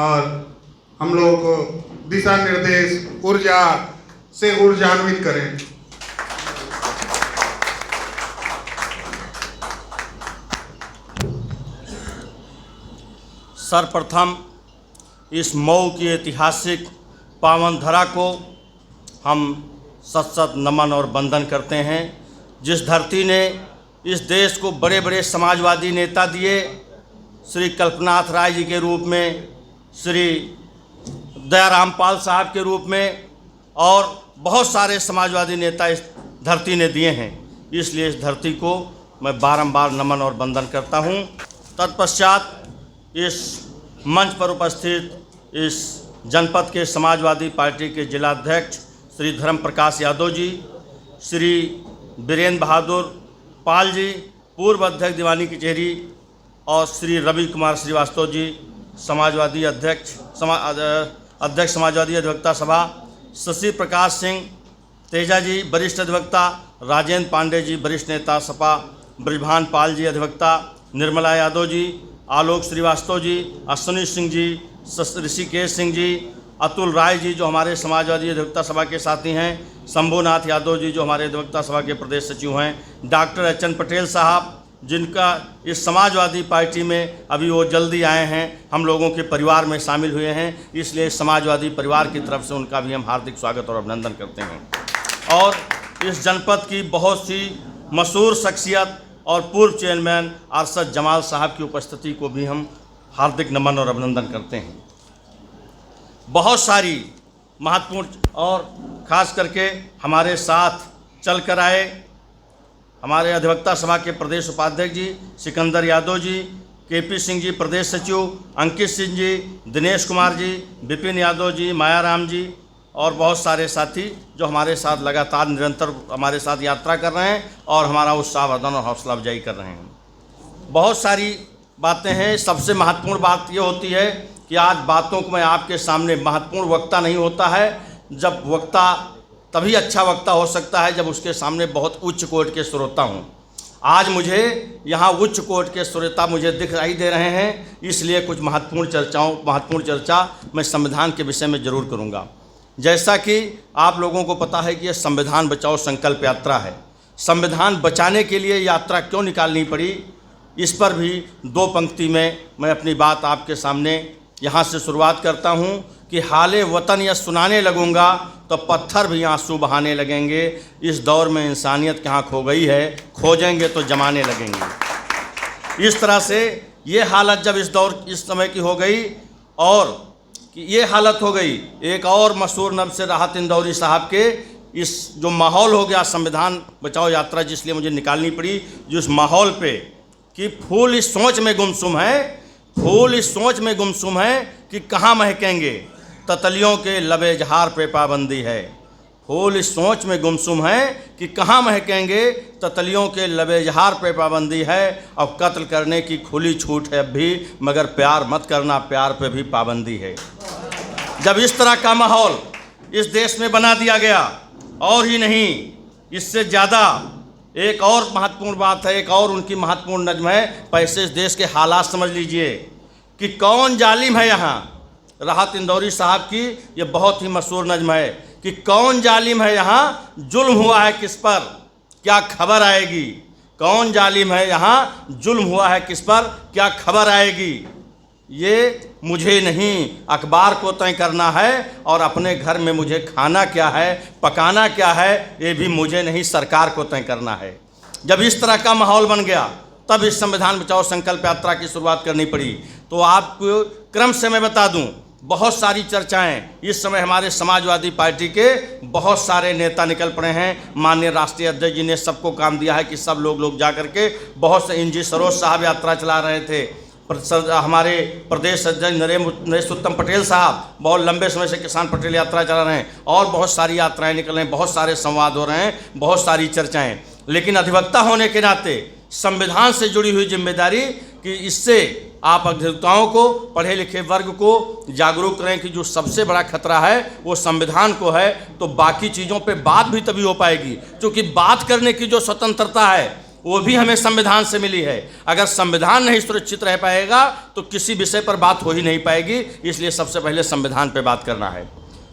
और हम लोगों को दिशा निर्देश ऊर्जा से ऊर्जान्वित करें। सर्वप्रथम इस मऊ की ऐतिहासिक पावन धरा को हम सत सत नमन और वंदन करते हैं। जिस धरती ने इस देश को बड़े बड़े समाजवादी नेता दिए, श्री कल्पनाथ राय जी के रूप में, श्री दयाराम पाल साहब के रूप में, और बहुत सारे समाजवादी नेता इस धरती ने दिए हैं। इसलिए इस धरती को मैं बारंबार नमन और वंदन करता हूँ। तत्पश्चात इस मंच पर उपस्थित इस जनपद के समाजवादी पार्टी के जिलाध्यक्ष श्री धर्म प्रकाश यादव जी, श्री वीरेंद्र बहादुर पाल जी, पूर्व अध्यक्ष दीवानी कचहरी, और श्री रवि कुमार श्रीवास्तव जी, समाजवादी अध्यक्ष समाजवादी अधिवक्ता सभा, शशि प्रकाश सिंह तेजा जी, वरिष्ठ अधिवक्ता, राजेंद्र पांडे जी, वरिष्ठ नेता सपा, ब्रजभान पाल जी अधिवक्ता, निर्मला यादव जी, आलोक श्रीवास्तव जी, अश्विनी सिंह जी, ऋषिकेश सिंह जी, अतुल राय जी जो हमारे समाजवादी अधिवक्ता सभा के साथी हैं, शंभुनाथ यादव जी जो हमारे अधिवक्ता सभा के प्रदेश सचिव हैं, डॉक्टर एच.एन. पटेल साहब जिनका इस समाजवादी पार्टी में अभी वो जल्दी आए हैं, हम लोगों के परिवार में शामिल हुए हैं, इसलिए समाजवादी परिवार की तरफ से उनका भी हम हार्दिक स्वागत और अभिनंदन करते हैं। और इस जनपद की बहुत सी मशहूर शख्सियत और पूर्व चेयरमैन अरशद जमाल साहब की उपस्थिति को भी हम हार्दिक नमन और अभिनंदन करते हैं। बहुत सारी महत्वपूर्ण और ख़ास करके हमारे साथ चल कर आए हमारे अधिवक्ता सभा के प्रदेश उपाध्यक्ष जी सिकंदर यादव जी, के.पी. सिंह जी प्रदेश सचिव, अंकित सिंह जी, दिनेश कुमार जी, विपिन यादव जी, मायाराम जी, और बहुत सारे साथी जो हमारे साथ लगातार निरंतर हमारे साथ यात्रा कर रहे हैं और हमारा उत्साहवर्धन और हौसला अफजाई कर रहे हैं। बहुत सारी बातें हैं। सबसे महत्वपूर्ण बात ये होती है कि आज बातों को मैं आपके सामने, महत्वपूर्ण वक्ता नहीं होता है, जब वक्ता तभी अच्छा वक्ता हो सकता है जब उसके सामने बहुत उच्च कोटि के श्रोता हों। आज मुझे यहाँ उच्च कोटि के श्रोता मुझे दिखाई दे रहे हैं, इसलिए कुछ महत्वपूर्ण चर्चा मैं संविधान के विषय में ज़रूर करूँगा। जैसा कि आप लोगों को पता है कि यह संविधान बचाओ संकल्प यात्रा है। संविधान बचाने के लिए यात्रा क्यों निकालनी पड़ी, इस पर भी दो पंक्ति में मैं अपनी बात आपके सामने यहाँ से शुरुआत करता हूँ कि हाले वतन यह सुनाने लगूँगा तो पत्थर भी आंसू बहाने लगेंगे। इस दौर में इंसानियत कहाँ खो गई है, खोजेंगे तो जमाने लगेंगे। इस तरह से ये हालत जब इस समय की हो गई, और कि ये हालत हो गई, एक और मशहूर नब से राहत इंदौरी साहब के इस जो माहौल हो गया संविधान बचाओ यात्रा जिसलिए मुझे निकालनी पड़ी, जिस माहौल पे कि फूल इस सोच में गुमसुम है, फूल इस सोच में गुमसुम है कि कहाँ महकेंगे, ततलियों के लबे जहार पे पाबंदी है। फूल इस सोच में गुमसुम है कि कहाँ महकेंगे, ततलियों के लबे जहार पे पाबंदी है। और कत्ल करने की खुली छूट है अब भी, मगर प्यार मत करना, प्यार पे भी पाबंदी है। जब इस तरह का माहौल इस देश में बना दिया गया, और ही नहीं इससे ज़्यादा एक और महत्वपूर्ण बात है, एक और उनकी महत्वपूर्ण नज़्म है। पैसे इस देश के हालात समझ लीजिए कि कौन जालिम है। यहाँ राहत इंदौरी साहब की ये बहुत ही मशहूर नज़्म है कि कौन जालिम है यहाँ, जुल्म हुआ है किस पर, क्या खबर आएगी। कौन जालिम है यहाँ, जुल्म हुआ है किस पर, क्या खबर आएगी। ये मुझे नहीं अखबार को तय करना है, और अपने घर में मुझे खाना क्या है, पकाना क्या है, ये भी मुझे नहीं सरकार को तय करना है। जब इस तरह का माहौल बन गया तब इस संविधान बचाओ संकल्प यात्रा की शुरुआत करनी पड़ी। तो आपको क्रम से मैं बता दूं, बहुत सारी चर्चाएं इस समय हमारे समाजवादी पार्टी के बहुत सारे नेता निकल पड़े हैं। माननीय राष्ट्रीय अध्यक्ष जी ने सबको काम दिया है कि सब लोग जा करके, बहुत से एन.जी. सरोज साहब यात्रा चला रहे थे, हमारे प्रदेश अध्यक्ष नरेश उत्तम पटेल साहब बहुत लंबे समय से किसान पटेल यात्रा चला रहे हैं, और बहुत सारी यात्राएं निकल रही हैं, बहुत सारे संवाद हो रहे हैं, बहुत सारी चर्चाएं। लेकिन अधिवक्ता होने के नाते संविधान से जुड़ी हुई जिम्मेदारी कि इससे आप अधिवक्ताओं को, पढ़े लिखे वर्ग को जागरूक करें कि जो सबसे बड़ा खतरा है वो संविधान को है, तो बाकी चीज़ों पे बात भी तभी हो पाएगी। क्योंकि बात करने की जो स्वतंत्रता है वो भी हमें संविधान से मिली है। अगर संविधान नहीं सुरक्षित रह पाएगा तो किसी विषय पर बात हो ही नहीं पाएगी। इसलिए सबसे पहले संविधान पे बात करना है।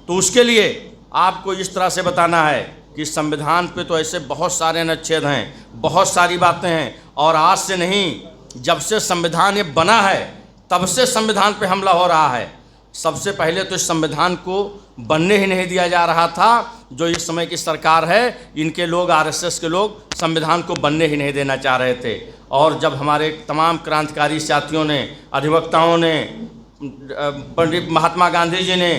तो उसके लिए आपको इस तरह से बताना है कि संविधान पे तो ऐसे बहुत सारे अनुच्छेद हैं, बहुत सारी बातें हैं, और आज से नहीं, जब से संविधान ये बना है तब से संविधान पे हमला हो रहा है। सबसे पहले तो इस संविधान को बनने ही नहीं दिया जा रहा था। जो इस समय की सरकार है, इनके लोग, आरएसएस के लोग संविधान को बनने ही नहीं देना चाह रहे थे। और जब हमारे तमाम क्रांतिकारी साथियों ने, अधिवक्ताओं ने, पंडित महात्मा गांधी जी ने,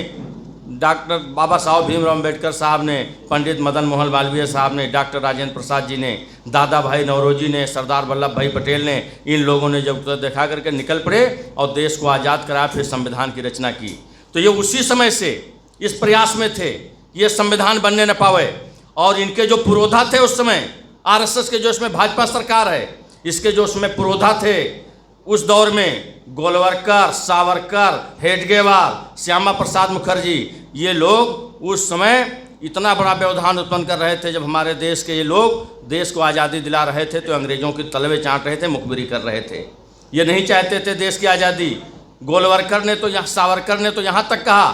डॉक्टर बाबा साहब भीमराव अम्बेडकर साहब ने, पंडित मदन मोहन मालवीय साहब ने, डॉक्टर राजेंद्र प्रसाद जी ने, दादा भाई नौरोजी ने, सरदार वल्लभ भाई पटेल ने, इन लोगों ने जब देखा करके निकल पड़े और देश को आज़ाद कराया, फिर संविधान की रचना की। तो ये उसी समय से इस प्रयास में थे ये संविधान बनने न पावे। और इनके जो पुरोधा थे उस समय, आरएसएस के जो इसमें भाजपा सरकार है, इसके जो उसमें पुरोधा थे उस दौर में, गोलवरकर, सावरकर, हेडगेवार, श्यामा प्रसाद मुखर्जी, ये लोग उस समय इतना बड़ा व्यवधान उत्पन्न कर रहे थे। जब हमारे देश के ये लोग देश को आज़ादी दिला रहे थे तो अंग्रेज़ों की तलवे चाट रहे थे, मुखबिरी कर रहे थे। ये नहीं चाहते थे देश की आज़ादी। गोलवरकर ने तो सावरकर ने तो यहाँ तक कहा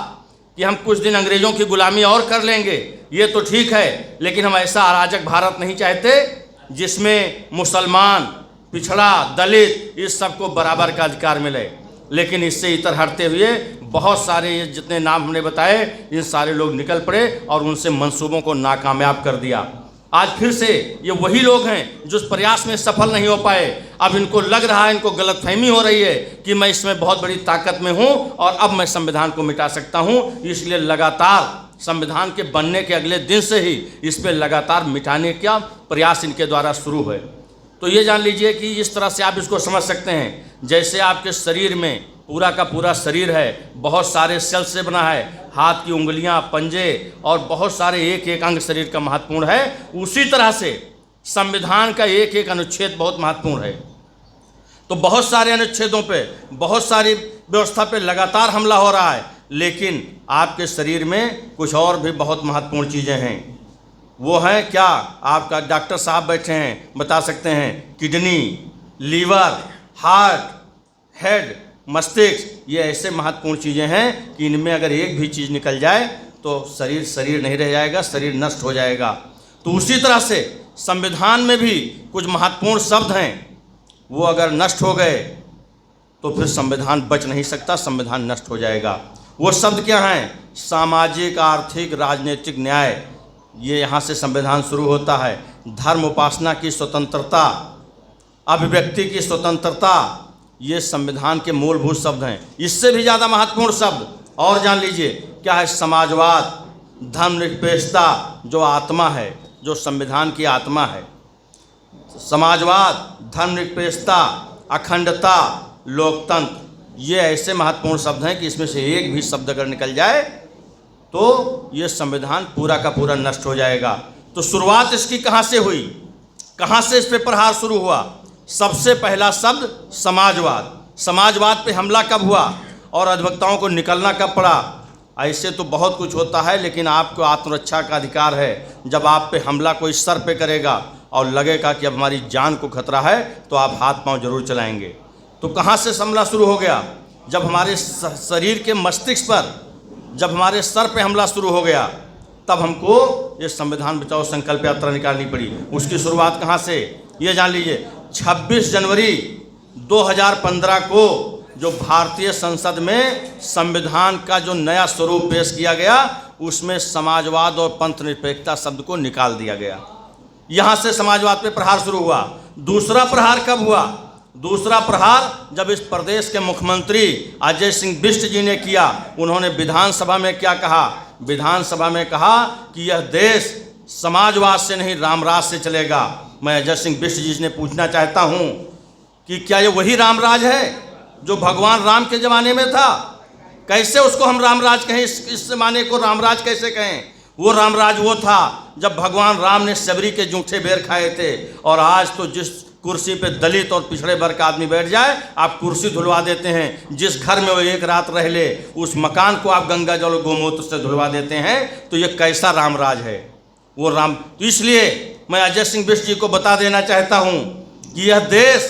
कि हम कुछ दिन अंग्रेज़ों की गुलामी और कर लेंगे, ये तो ठीक है, लेकिन हम ऐसा अराजक भारत नहीं चाहते जिसमें मुसलमान, पिछड़ा, दलित, इस सबको बराबर का अधिकार मिले। लेकिन इससे इतर हटते हुए बहुत सारे जितने नाम हमने बताए, इन सारे लोग निकल पड़े और उनसे मंसूबों को नाकामयाब कर दिया। आज फिर से ये वही लोग हैं जो उस प्रयास में सफल नहीं हो पाए। अब इनको लग रहा है, इनको गलतफहमी हो रही है कि मैं इसमें बहुत बड़ी ताकत में हूँ और अब मैं संविधान को मिटा सकता हूँ। इसलिए लगातार संविधान के बनने के अगले दिन से ही इस पर लगातार मिटाने का प्रयास इनके द्वारा शुरू है। तो ये जान लीजिए कि इस तरह से आप इसको समझ सकते हैं, जैसे आपके शरीर में पूरा का पूरा शरीर है, बहुत सारे सेल से बना है, हाथ की उंगलियां, पंजे और बहुत सारे एक एक अंग शरीर का महत्वपूर्ण है। उसी तरह से संविधान का एक एक अनुच्छेद बहुत महत्वपूर्ण है। तो बहुत सारे अनुच्छेदों पे, बहुत सारी व्यवस्था पे लगातार हमला हो रहा है, लेकिन आपके शरीर में कुछ और भी बहुत महत्वपूर्ण चीज़ें हैं। वो है क्या? आपका डॉक्टर साहब बैठे हैं, बता सकते हैं। किडनी, लीवर, हार्ट, हेड, मस्तिष्क, ये ऐसे महत्वपूर्ण चीज़ें हैं कि इनमें अगर एक भी चीज़ निकल जाए तो शरीर नहीं रह जाएगा, शरीर नष्ट हो जाएगा। तो उसी तरह से संविधान में भी कुछ महत्वपूर्ण शब्द हैं, वो अगर नष्ट हो गए तो फिर संविधान बच नहीं सकता, संविधान नष्ट हो जाएगा। वो शब्द क्या हैं? सामाजिक, आर्थिक, राजनीतिक न्याय, ये यहाँ से संविधान शुरू होता है। धर्म उपासना की स्वतंत्रता, अभिव्यक्ति की स्वतंत्रता, ये संविधान के मूलभूत शब्द हैं। इससे भी ज़्यादा महत्वपूर्ण शब्द और जान लीजिए क्या है? समाजवाद, धर्मनिरपेक्षता, जो आत्मा है, जो संविधान की आत्मा है। समाजवाद, धर्मनिरपेक्षता, अखंडता, लोकतंत्र, ये ऐसे महत्वपूर्ण शब्द हैं कि इसमें से एक भी शब्द अगर निकल जाए तो ये संविधान पूरा का पूरा नष्ट हो जाएगा। तो शुरुआत इसकी कहाँ से हुई? कहाँ से इस पे प्रहार शुरू हुआ? सबसे पहला शब्द समाजवाद। समाजवाद पे हमला कब हुआ और अधिवक्ताओं को निकलना कब पड़ा? ऐसे तो बहुत कुछ होता है, लेकिन आपको आत्मरक्षा का अधिकार है। जब आप पे हमला कोई सर पे करेगा और लगेगा कि अब हमारी जान को खतरा है तो आप हाथ पांव जरूर चलाएंगे। तो कहाँ से हमला शुरू हो गया? जब हमारे शरीर के मस्तिष्क पर, जब हमारे सर पे हमला शुरू हो गया, तब हमको ये संविधान बचाओ संकल्प यात्रा निकालनी पड़ी। उसकी शुरुआत कहाँ से? ये जान लीजिए, 26 जनवरी 2015 को जो भारतीय संसद में संविधान का जो नया स्वरूप पेश किया गया, उसमें समाजवाद और पंथ निरपेक्षता शब्द को निकाल दिया गया। यहाँ से समाजवाद पे प्रहार शुरू हुआ। दूसरा प्रहार कब हुआ? दूसरा प्रहार जब इस प्रदेश के मुख्यमंत्री अजय सिंह बिष्ट जी ने किया। उन्होंने विधानसभा में क्या कहा? विधानसभा में कहा कि यह देश समाजवाद से नहीं रामराज से चलेगा। मैं अजय सिंह बिष्ट जी ने पूछना चाहता हूँ कि क्या ये वही रामराज है जो भगवान राम के ज़माने में था? कैसे उसको हम रामराज कहें? इस ज़माने को रामराज कैसे कहें? वो रामराज वो था जब भगवान राम ने सबरी के जूठे बेर खाए थे। और आज तो जिस कुर्सी पे दलित और पिछड़े वर्ग का आदमी बैठ जाए, आप कुर्सी धुलवा देते हैं। जिस घर में वो एक रात रह ले, उस मकान को आप गंगा जल गोमूत्र से धुलवा देते हैं। तो ये कैसा रामराज है? वो राम। तो इसलिए मैं अजय सिंह बिष्ट जी को बता देना चाहता हूं कि यह देश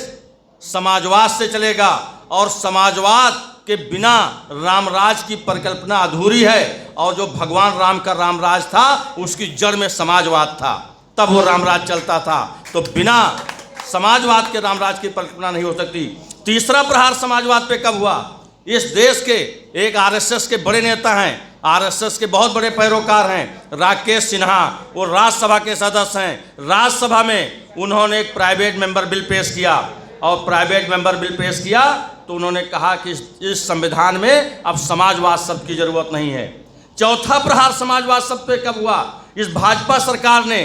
समाजवाद से चलेगा और समाजवाद के बिना रामराज की परिकल्पना अधूरी है। और जो भगवान राम का रामराज था उसकी जड़ में समाजवाद था, तब वो रामराज चलता था। तो बिना समाजवाद के रामराज की परिकल्पना नहीं हो सकती। तीसरा प्रहार समाजवाद पे कब हुआ? इस देश के एक आरएसएस के बड़े नेता हैं, आरएसएस के बहुत बड़े पैरोकार हैं, राकेश सिन्हा, वो राज्यसभा के सदस्य हैं। राज्यसभा में उन्होंने एक प्राइवेट मेंबर बिल पेश किया और प्राइवेट मेंबर बिल पेश किया तो उन्होंने कहा कि इस संविधान में अब समाजवाद शब्द की जरूरत नहीं है। चौथा प्रहार समाजवाद शब्द पे कब हुआ? इस भाजपा सरकार ने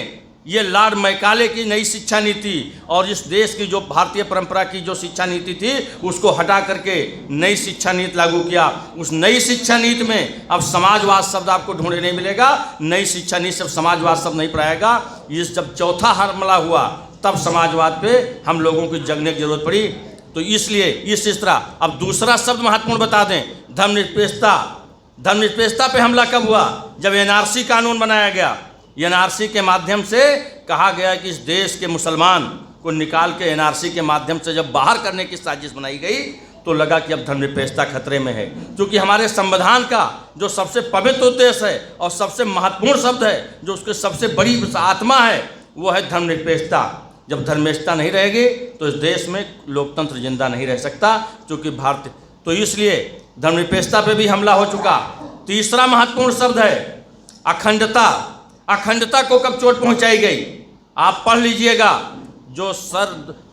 ये लॉर्ड मैकाले की नई शिक्षा नीति और इस देश की जो भारतीय परंपरा की जो शिक्षा नीति थी उसको हटा करके नई शिक्षा नीति लागू किया। उस नई शिक्षा नीति में अब समाजवाद शब्द आपको ढूंढने नहीं मिलेगा। नई शिक्षा नीति से समाजवाद शब्द नहीं पढ़ाएगा। इस जब चौथा हमला हुआ तब समाजवाद पे हम लोगों की जगने की जरूरत पड़ी। तो इसलिए इस तरह अब दूसरा शब्द महत्वपूर्ण बता दें, धर्मनिरपेक्षता। धर्मनिरपेक्षता पे हमला कब हुआ? जब एनआरसी कानून बनाया गया। एनआरसी के माध्यम से कहा गया कि इस देश के मुसलमान को निकाल के एनआरसी के माध्यम से जब बाहर करने की साजिश बनाई गई तो लगा कि अब धर्मनिरपेक्षता खतरे में है, क्योंकि हमारे संविधान का जो सबसे पवित्र उद्देश्य है और सबसे महत्वपूर्ण शब्द है, जो उसके सबसे बड़ी आत्मा है, वो है धर्मनिरपेक्षता। जब धर्मनिरपेक्षता नहीं रहेगी तो इस देश में लोकतंत्र जिंदा नहीं रह सकता, क्योंकि भारत। तो इसलिए धर्मनिरपेक्षता पे भी हमला हो चुका। तीसरा महत्वपूर्ण शब्द है अखंडता। अखंडता को कब चोट पहुंचाई गई? आप पढ़ लीजिएगा। जो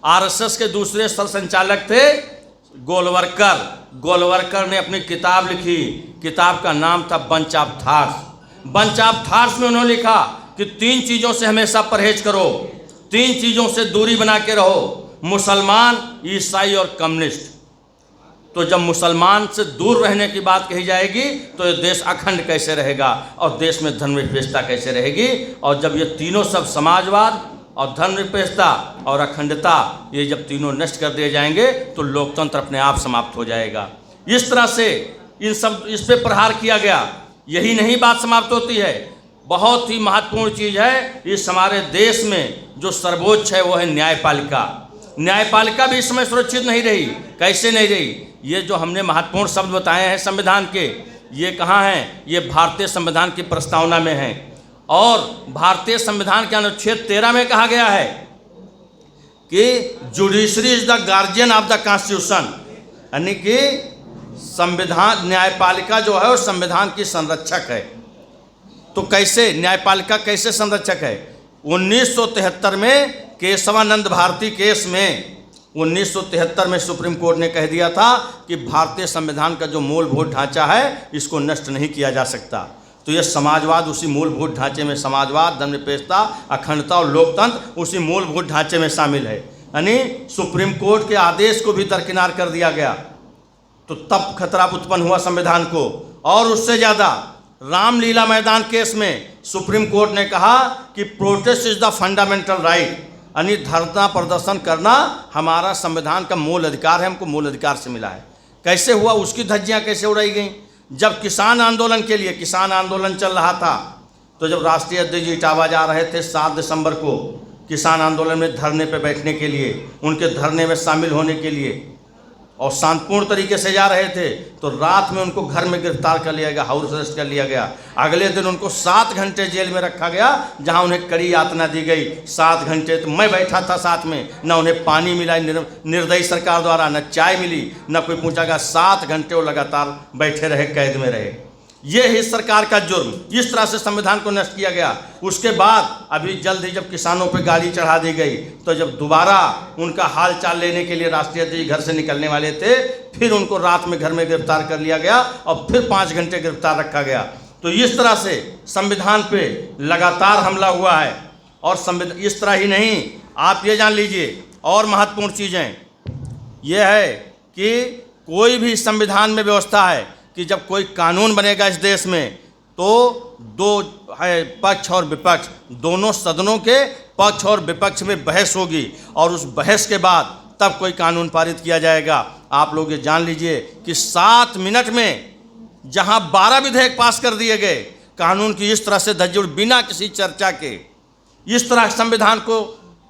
आरएसएस के दूसरे सर संचालक थे गोलवरकर ने अपनी किताब लिखी। किताब का नाम था bunch of thoughts. Bunch of thoughts में उन्होंने लिखा कि 3 चीज़ों से हमेशा परहेज करो, 3 चीज़ों से दूरी बना के रहो, मुसलमान, ईसाई और कम्युनिस्ट। तो जब मुसलमान से दूर रहने की बात कही जाएगी तो ये देश अखंड कैसे रहेगा और देश में धर्मनिरपेक्षता कैसे रहेगी? और जब ये तीनों सब समाजवाद और धर्मनिरपेक्षता और अखंडता ये जब तीनों नष्ट कर दिए जाएंगे तो लोकतंत्र अपने आप समाप्त हो जाएगा। इस तरह से इस पे प्रहार किया गया। यही नहीं बात समाप्त होती है। बहुत ही महत्वपूर्ण चीज़ है इस हमारे देश में जो सर्वोच्च है वो है न्यायपालिका। न्यायपालिका भी इस समय सुरक्षित नहीं रही। कैसे नहीं रही? ये जो हमने महत्वपूर्ण शब्द बताए हैं संविधान के, ये कहाँ हैं? ये भारतीय संविधान की प्रस्तावना में हैं। और भारतीय संविधान के अनुच्छेद 13 में कहा गया है कि judiciary is the guardian of the constitution, यानी कि संविधान, न्यायपालिका जो है वो संविधान की संरक्षक है। तो कैसे न्यायपालिका कैसे संरक्षक है? 1973 में केशवानंद भारती केस में 1973 में सुप्रीम कोर्ट ने कह दिया था कि भारतीय संविधान का जो मूलभूत ढांचा है इसको नष्ट नहीं किया जा सकता। तो ये समाजवाद उसी मूलभूत ढांचे में, समाजवाद, धर्मनिरपेक्षता, अखंडता और लोकतंत्र उसी मूलभूत ढांचे में शामिल है। यानी सुप्रीम कोर्ट के आदेश को भी दरकिनार कर दिया गया। तो तब खतरा उत्पन्न हुआ संविधान को। और उससे ज़्यादा रामलीला मैदान केस में सुप्रीम कोर्ट ने कहा कि protest is the fundamental right, यानी धरना प्रदर्शन करना हमारा संविधान का मूल अधिकार है, हमको मूल अधिकार से मिला है। कैसे हुआ? उसकी धज्जियाँ कैसे उड़ाई गई? जब किसान आंदोलन के लिए, किसान आंदोलन चल रहा था, तो जब राष्ट्रीय अध्यक्ष जी इटावा जा रहे थे 7 दिसंबर को किसान आंदोलन में धरने पर बैठने के लिए, उनके धरने में शामिल होने के लिए, और शांतिपूर्ण तरीके से जा रहे थे, तो रात में उनको घर में गिरफ्तार कर लिया गया, हाउस अरेस्ट कर लिया गया। अगले दिन उनको 7 घंटे जेल में रखा गया, जहां उन्हें कड़ी यातना दी गई। 7 घंटे तो मैं बैठा था साथ में, न उन्हें पानी मिला निर्दयी सरकार द्वारा, न चाय मिली, न कोई पूछा गया। 7 घंटे वो लगातार बैठे रहे, कैद में रहे। ये है सरकार का जुर्म। इस तरह से संविधान को नष्ट किया गया। उसके बाद अभी जल्द ही जब किसानों पे गाड़ी चढ़ा दी गई, तो जब दोबारा उनका हाल चाल लेने के लिए राष्ट्रीय अध्यक्ष घर से निकलने वाले थे, फिर उनको रात में घर में गिरफ्तार कर लिया गया और फिर 5 घंटे गिरफ्तार रखा गया। तो इस तरह से संविधान पे लगातार हमला हुआ है। और संविधान इस तरह ही नहीं, आप ये जान लीजिए और महत्वपूर्ण चीज़ें यह है कि कोई भी संविधान में व्यवस्था है कि जब कोई कानून बनेगा इस देश में तो 2 है पक्ष और विपक्ष, दोनों सदनों के पक्ष और विपक्ष में बहस होगी और उस बहस के बाद तब कोई कानून पारित किया जाएगा। आप लोग ये जान लीजिए कि 7 मिनट में जहां 12 विधेयक पास कर दिए गए, कानून की इस तरह से धज्जियां बिना किसी चर्चा के, इस तरह संविधान को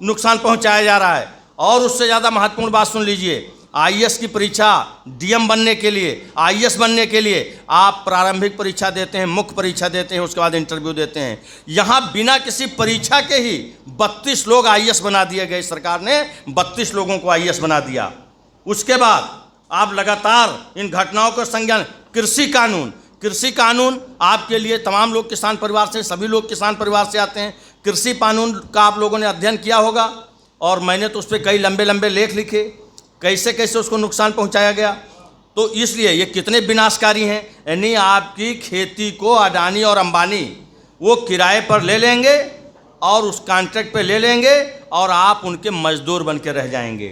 नुकसान पहुंचाया जा रहा है। और उससे ज़्यादा महत्वपूर्ण बात सुन लीजिए, आईएएस की परीक्षा, डीएम बनने के लिए, आईएएस बनने के लिए आप प्रारंभिक परीक्षा देते हैं, मुख्य परीक्षा देते हैं, उसके बाद इंटरव्यू देते हैं। यहाँ बिना किसी परीक्षा के ही 32 लोग आईएएस बना दिए गए। सरकार ने 32 लोगों को आईएएस बना दिया। उसके बाद आप लगातार इन घटनाओं का संज्ञान, कृषि कानून आपके लिए, तमाम लोग किसान परिवार से, सभी लोग किसान परिवार से आते हैं। कृषि कानून का आप लोगों ने अध्ययन किया होगा और मैंने तो उस पर कई लंबे लंबे लेख लिखे, कैसे कैसे उसको नुकसान पहुंचाया गया। तो इसलिए ये कितने विनाशकारी हैं। यानी आपकी खेती को अडानी और अंबानी वो किराए पर ले लेंगे और उस कॉन्ट्रैक्ट पे ले लेंगे और आप उनके मजदूर बन के रह जाएंगे।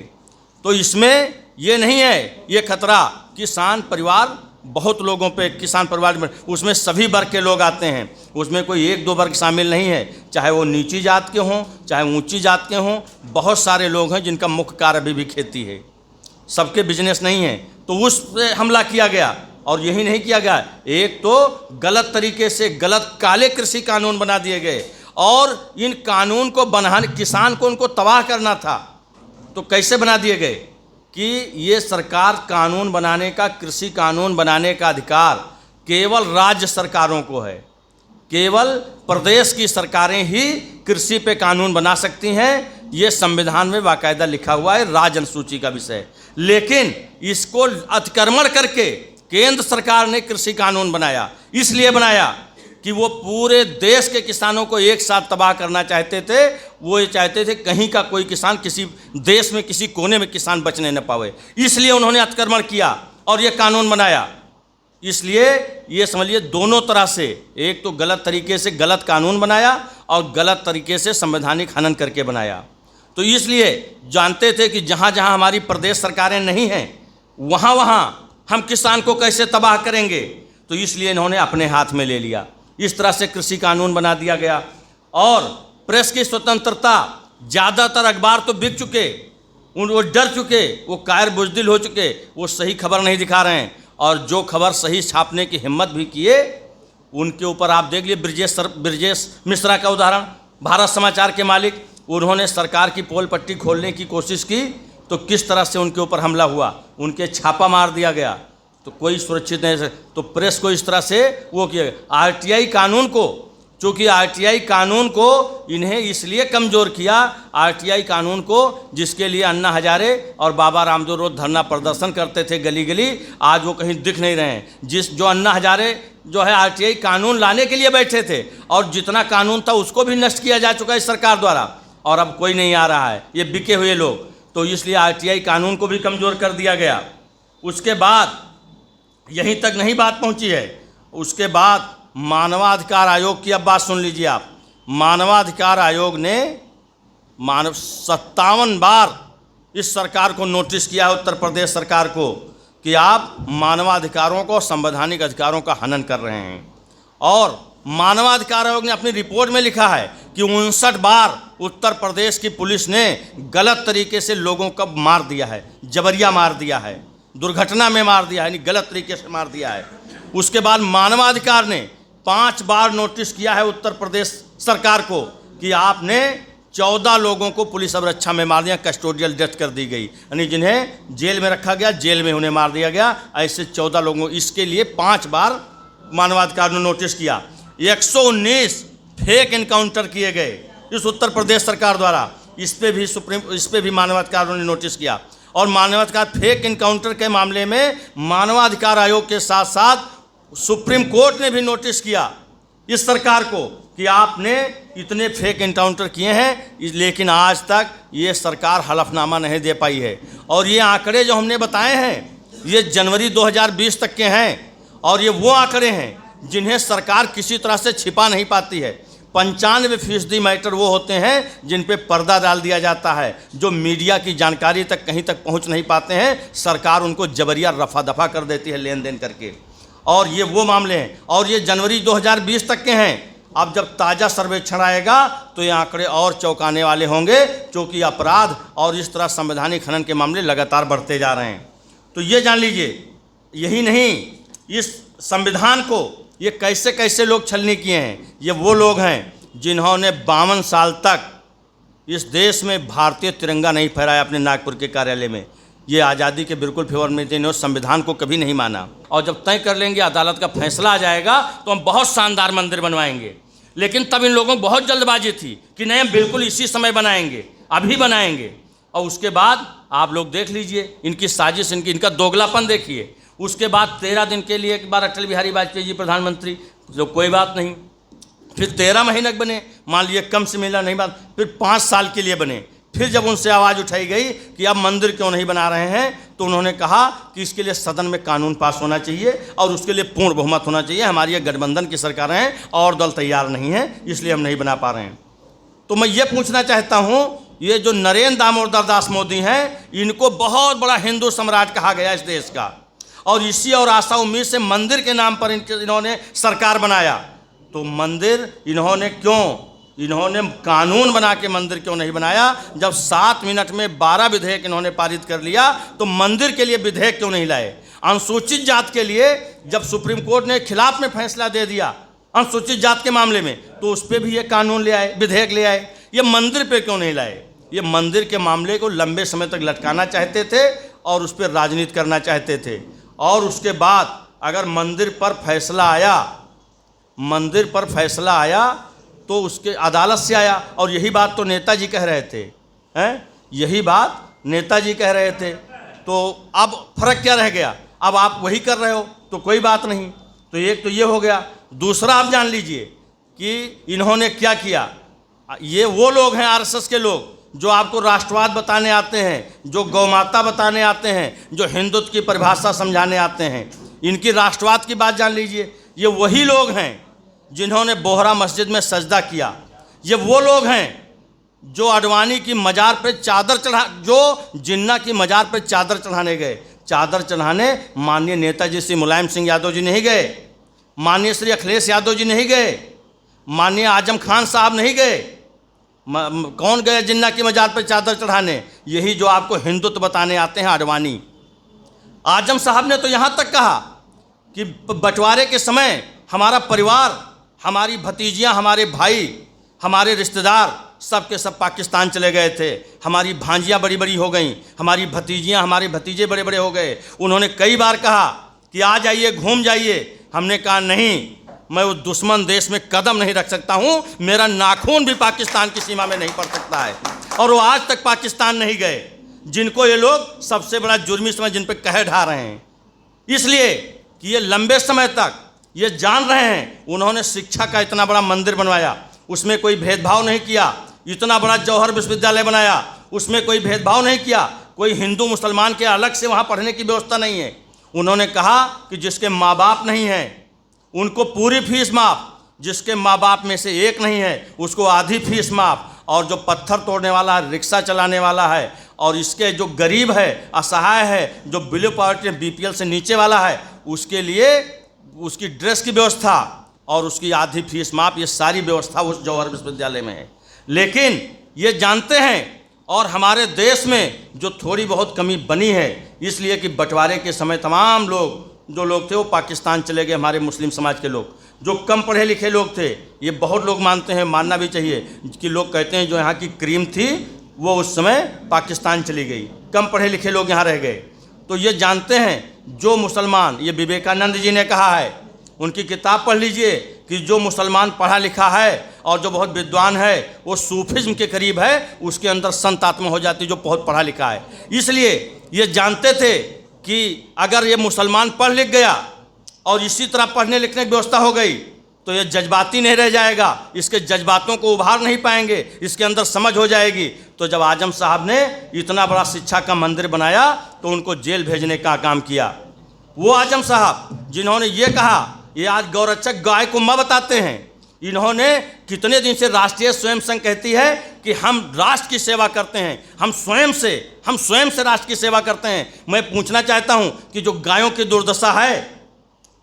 तो इसमें ये नहीं है, ये खतरा किसान परिवार, बहुत लोगों पे किसान परिवार में, उसमें सभी वर्ग के लोग आते हैं, उसमें कोई एक दो वर्ग शामिल नहीं है, चाहे वो नीची जात के हों चाहे ऊंची जात के हों। बहुत सारे लोग हैं जिनका मुख्य कार्य अभी भी खेती है, सबके बिजनेस नहीं है। तो उस पर हमला किया गया। और यही नहीं किया गया, एक तो गलत तरीके से गलत काले कृषि कानून बना दिए गए और इन कानून को बनाने, किसान को उनको तबाह करना था। तो कैसे बना दिए गए कि ये सरकार कानून बनाने का, कृषि कानून बनाने का अधिकार केवल राज्य सरकारों को है। केवल प्रदेश की सरकारें ही कृषि पे कानून बना सकती हैं। ये संविधान में बाकायदा लिखा हुआ है, राज्य अनुसूची का विषय। लेकिन इसको अतिक्रमण करके केंद्र सरकार ने कृषि कानून बनाया। इसलिए बनाया कि वो पूरे देश के किसानों को एक साथ तबाह करना चाहते थे। वो ये चाहते थे कहीं का कोई किसान, किसी देश में किसी कोने में किसान बचने न पावे। इसलिए उन्होंने अतिक्रमण किया और ये कानून बनाया। इसलिए ये समझिए दोनों तरह से, एक तो गलत तरीके से गलत कानून बनाया और गलत तरीके से संवैधानिक हनन करके बनाया। तो इसलिए जानते थे कि जहाँ जहाँ हमारी प्रदेश सरकारें नहीं हैं वहाँ वहाँ हम किसान को कैसे तबाह करेंगे। तो इसलिए इन्होंने अपने हाथ में ले लिया। इस तरह से कृषि कानून बना दिया गया। और प्रेस की स्वतंत्रता, ज़्यादातर अखबार तो बिक चुके, वो डर चुके, वो कायर बुजदिल हो चुके, वो सही खबर नहीं दिखा रहे हैं। और जो खबर सही छापने की हिम्मत भी किए, उनके ऊपर आप देख लिए ब्रजेश मिश्रा का उदाहरण, भारत समाचार के मालिक, उन्होंने सरकार की पोल पट्टी खोलने की कोशिश की तो किस तरह से उनके ऊपर हमला हुआ, उनके छापा मार दिया गया। तो कोई सुरक्षित नहीं। तो प्रेस को इस तरह से वो किया। आरटीआई कानून को, चूँकि आरटीआई कानून को इन्हें इसलिए कमज़ोर किया, आरटीआई कानून को जिसके लिए अन्ना हजारे और बाबा रामदेव रोज धरना प्रदर्शन करते थे गली गली, आज वो कहीं दिख नहीं रहे हैं। जो अन्ना हजारे जो है आरटीआई कानून लाने के लिए बैठे थे और जितना कानून था उसको भी नष्ट किया जा चुका है सरकार द्वारा, और अब कोई नहीं आ रहा है, ये बिके हुए लोग। तो इसलिए आरटीआई कानून को भी कमज़ोर कर दिया गया। उसके बाद यहीं तक नहीं बात पहुंची है, उसके बाद मानवाधिकार आयोग की अब बात सुन लीजिए आप। मानवाधिकार आयोग ने 57 बार इस सरकार को नोटिस किया है, उत्तर प्रदेश सरकार को, कि आप मानवाधिकारों को, संवैधानिक अधिकारों का हनन कर रहे हैं। और मानवाधिकार आयोग ने अपनी रिपोर्ट में लिखा है कि 59 बार उत्तर प्रदेश की पुलिस ने गलत तरीके से लोगों को मार दिया है, जबरिया मार दिया है, दुर्घटना में मार दिया है, यानी गलत तरीके से मार दिया है। उसके बाद मानवाधिकार ने 5 बार नोटिस किया है उत्तर प्रदेश सरकार को कि आपने 14 लोगों को पुलिस अवरक्षा में मार दिया, कस्टोडियल डेथ कर दी गई, यानी जिन्हें जेल में रखा गया, जेल में उन्हें मार दिया गया। ऐसे 14 लोगों, इसके लिए 5 बार मानवाधिकार ने नोटिस किया। 119 फेक इनकाउंटर किए गए इस उत्तर प्रदेश सरकार द्वारा, इस पे भी मानवाधिकार ने नोटिस किया। और मानवाधिकार फेक इनकाउंटर के मामले में मानवाधिकार आयोग के साथ साथ सुप्रीम कोर्ट ने भी नोटिस किया इस सरकार को कि आपने इतने फेक इनकाउंटर किए हैं, लेकिन आज तक ये सरकार हलफनामा नहीं दे पाई है। और ये आंकड़े जो हमने बताए हैं ये जनवरी 2020 तक के हैं, और ये वो आंकड़े हैं जिन्हें सरकार किसी तरह से छिपा नहीं पाती है। 95% मैटर वो होते हैं जिन पे पर्दा डाल दिया जाता है, जो मीडिया की जानकारी तक कहीं तक पहुंच नहीं पाते हैं, सरकार उनको जबरिया रफा दफा कर देती है लेन देन करके। और ये वो मामले हैं, और ये जनवरी 2020 तक के हैं। अब जब ताज़ा सर्वेक्षण आएगा तो ये आंकड़े और चौंकाने वाले होंगे, क्योंकि अपराध और इस तरह संवैधानिक हनन के मामले लगातार बढ़ते जा रहे हैं। तो ये जान लीजिए, यही नहीं, इस संविधान को ये कैसे कैसे लोग छलनी किए हैं। ये वो लोग हैं जिन्होंने 52 साल तक इस देश में भारतीय तिरंगा नहीं फहराया अपने नागपुर के कार्यालय में। ये आज़ादी के बिल्कुल फेवर में थे, इन्होंने संविधान को कभी नहीं माना। और जब तय कर लेंगे, अदालत का फैसला आ जाएगा, तो हम बहुत शानदार मंदिर बनवाएंगे। लेकिन तब इन लोगों को बहुत जल्दबाजी थी कि नहीं, हम बिल्कुल इसी समय बनाएंगे, अभी बनाएंगे। और उसके बाद आप लोग देख लीजिए इनकी साजिश, इनका दोगलापन देखिए। उसके बाद 13 दिन के लिए एक बार अटल बिहारी वाजपेयी जी प्रधानमंत्री, जो कोई बात नहीं। फिर 13 महीने बने, मान लीजिए कम से मिला नहीं बात, फिर 5 साल के लिए बने। फिर जब उनसे आवाज़ उठाई गई कि अब मंदिर क्यों नहीं बना रहे हैं, तो उन्होंने कहा कि इसके लिए सदन में कानून पास होना चाहिए और उसके लिए पूर्ण बहुमत होना चाहिए। हमारी ये गठबंधन की सरकारें हैं और दल तैयार नहीं है, इसलिए हम नहीं बना पा रहे हैं। तो मैं ये पूछना चाहता हूँ, ये जो नरेंद्र दामोदर दास मोदी हैं, इनको बहुत बड़ा हिंदू सम्राट कहा गया इस देश का, और इसी और आशा उम्मीद से मंदिर के नाम पर इन्होंने सरकार बनाया। तो मंदिर इन्होंने कानून बना के मंदिर क्यों नहीं बनाया? जब 7 मिनट में 12 विधेयक इन्होंने पारित कर लिया, तो मंदिर के लिए विधेयक क्यों नहीं लाए? अनुसूचित जात के लिए जब सुप्रीम कोर्ट ने खिलाफ में फैसला दे दिया अनुसूचित जात के मामले में, तो उस पर भी ये कानून ले आए, विधेयक ले आए। ये मंदिर पे क्यों नहीं लाए? ये मंदिर के मामले को लंबे समय तक लटकाना चाहते थे और उस पर राजनीति करना चाहते थे। और उसके बाद अगर मंदिर पर फैसला आया तो उसके अदालत से आया, और यही बात तो नेताजी कह रहे थे, यही बात नेताजी कह रहे थे। तो अब फर्क क्या रह गया? अब आप वही कर रहे हो तो कोई बात नहीं। तो एक तो ये हो गया। दूसरा आप जान लीजिए कि इन्होंने क्या किया। ये वो लोग हैं, आरएसएस के लोग, जो आपको राष्ट्रवाद बताने आते हैं, जो गौमाता बताने आते हैं, जो हिंदुत्व की परिभाषा समझाने आते हैं। इनकी राष्ट्रवाद की बात जान लीजिए। ये वही लोग हैं जिन्होंने बोहरा मस्जिद में सजदा किया। ये वो लोग हैं जो अडवाणी की मज़ार पे जो जिन्ना की मज़ार पे चादर चढ़ाने गए। चादर चढ़ाने माननीय नेताजी श्री मुलायम सिंह यादव जी नहीं गए, माननीय श्री अखिलेश यादव जी नहीं गए, माननीय आजम खान साहब नहीं गए। कौन गए जिन्ना की मज़ार पे चादर चढ़ाने? यही जो आपको हिंदुत्व बताने आते हैं, अडवाणी। आजम साहब ने तो यहाँ तक कहा कि बंटवारे के समय हमारा परिवार, हमारी भतीजियाँ, हमारे भाई, हमारे रिश्तेदार सब के सब पाकिस्तान चले गए थे। हमारी भांजियाँ बड़ी बड़ी हो गईं, हमारी भतीजियाँ, हमारे भतीजे बड़े बड़े हो गए। उन्होंने कई बार कहा कि आ जाइए, घूम जाइए। हमने कहा नहीं, मैं उस दुश्मन देश में कदम नहीं रख सकता हूँ, मेरा नाखून भी पाकिस्तान की सीमा में नहीं पड़ सकता है। और वो आज तक पाकिस्तान नहीं गए, जिनको ये लोग सबसे बड़ा जुर्मी समझ, जिन पर कह ढा रहे हैं। इसलिए कि ये लंबे समय तक ये जान रहे हैं, उन्होंने शिक्षा का इतना बड़ा मंदिर बनवाया, उसमें कोई भेदभाव नहीं किया। इतना बड़ा जौहर विश्वविद्यालय बनाया, उसमें कोई भेदभाव नहीं किया। कोई हिंदू मुसलमान के अलग से वहाँ पढ़ने की व्यवस्था नहीं है। उन्होंने कहा कि जिसके माँ बाप नहीं हैं उनको पूरी फीस माफ़, जिसके माँ बाप में से एक नहीं है उसको आधी फीस माफ़, और जो पत्थर तोड़ने वाला है, रिक्शा चलाने वाला है, और इसके जो गरीब है, असहाय है, जो बिलो पॉवर्टी बीपीएल से नीचे वाला है, उसके लिए उसकी ड्रेस की व्यवस्था और उसकी आधी फीस माफ, ये सारी व्यवस्था उस जौहर विश्वविद्यालय में है। लेकिन ये जानते हैं, और हमारे देश में जो थोड़ी बहुत कमी बनी है, इसलिए कि बंटवारे के समय तमाम जो लोग थे वो पाकिस्तान चले गए। हमारे मुस्लिम समाज के लोग, जो कम पढ़े लिखे लोग थे, ये बहुत लोग मानते हैं, मानना भी चाहिए, कि लोग कहते हैं जो यहाँ की क्रीम थी वो उस समय पाकिस्तान चली गई, कम पढ़े लिखे लोग यहाँ रह गए। तो ये जानते हैं जो मुसलमान, ये विवेकानंद जी ने कहा है, उनकी किताब पढ़ लीजिए, कि जो मुसलमान पढ़ा लिखा है और जो बहुत विद्वान है वो सूफिज्म के करीब है, उसके अंदर संत आत्मा हो जाती है जो बहुत पढ़ा लिखा है। इसलिए ये जानते थे कि अगर ये मुसलमान पढ़ लिख गया और इसी तरह पढ़ने लिखने की व्यवस्था हो गई तो ये जज्बाती नहीं रह जाएगा, इसके जज्बातों को उभार नहीं पाएंगे, इसके अंदर समझ हो जाएगी। तो जब आजम साहब ने इतना बड़ा शिक्षा का मंदिर बनाया तो उनको जेल भेजने का काम किया। वो आजम साहब जिन्होंने ये कहा, ये आज गौरक्षक गाय को माँ बताते हैं, इन्होंने कितने दिन से राष्ट्रीय स्वयं संघ कहती है कि हम राष्ट्र की सेवा करते हैं, हम स्वयं से राष्ट्र की सेवा करते हैं। मैं पूछना चाहता हूँ कि जो गायों की दुर्दशा है,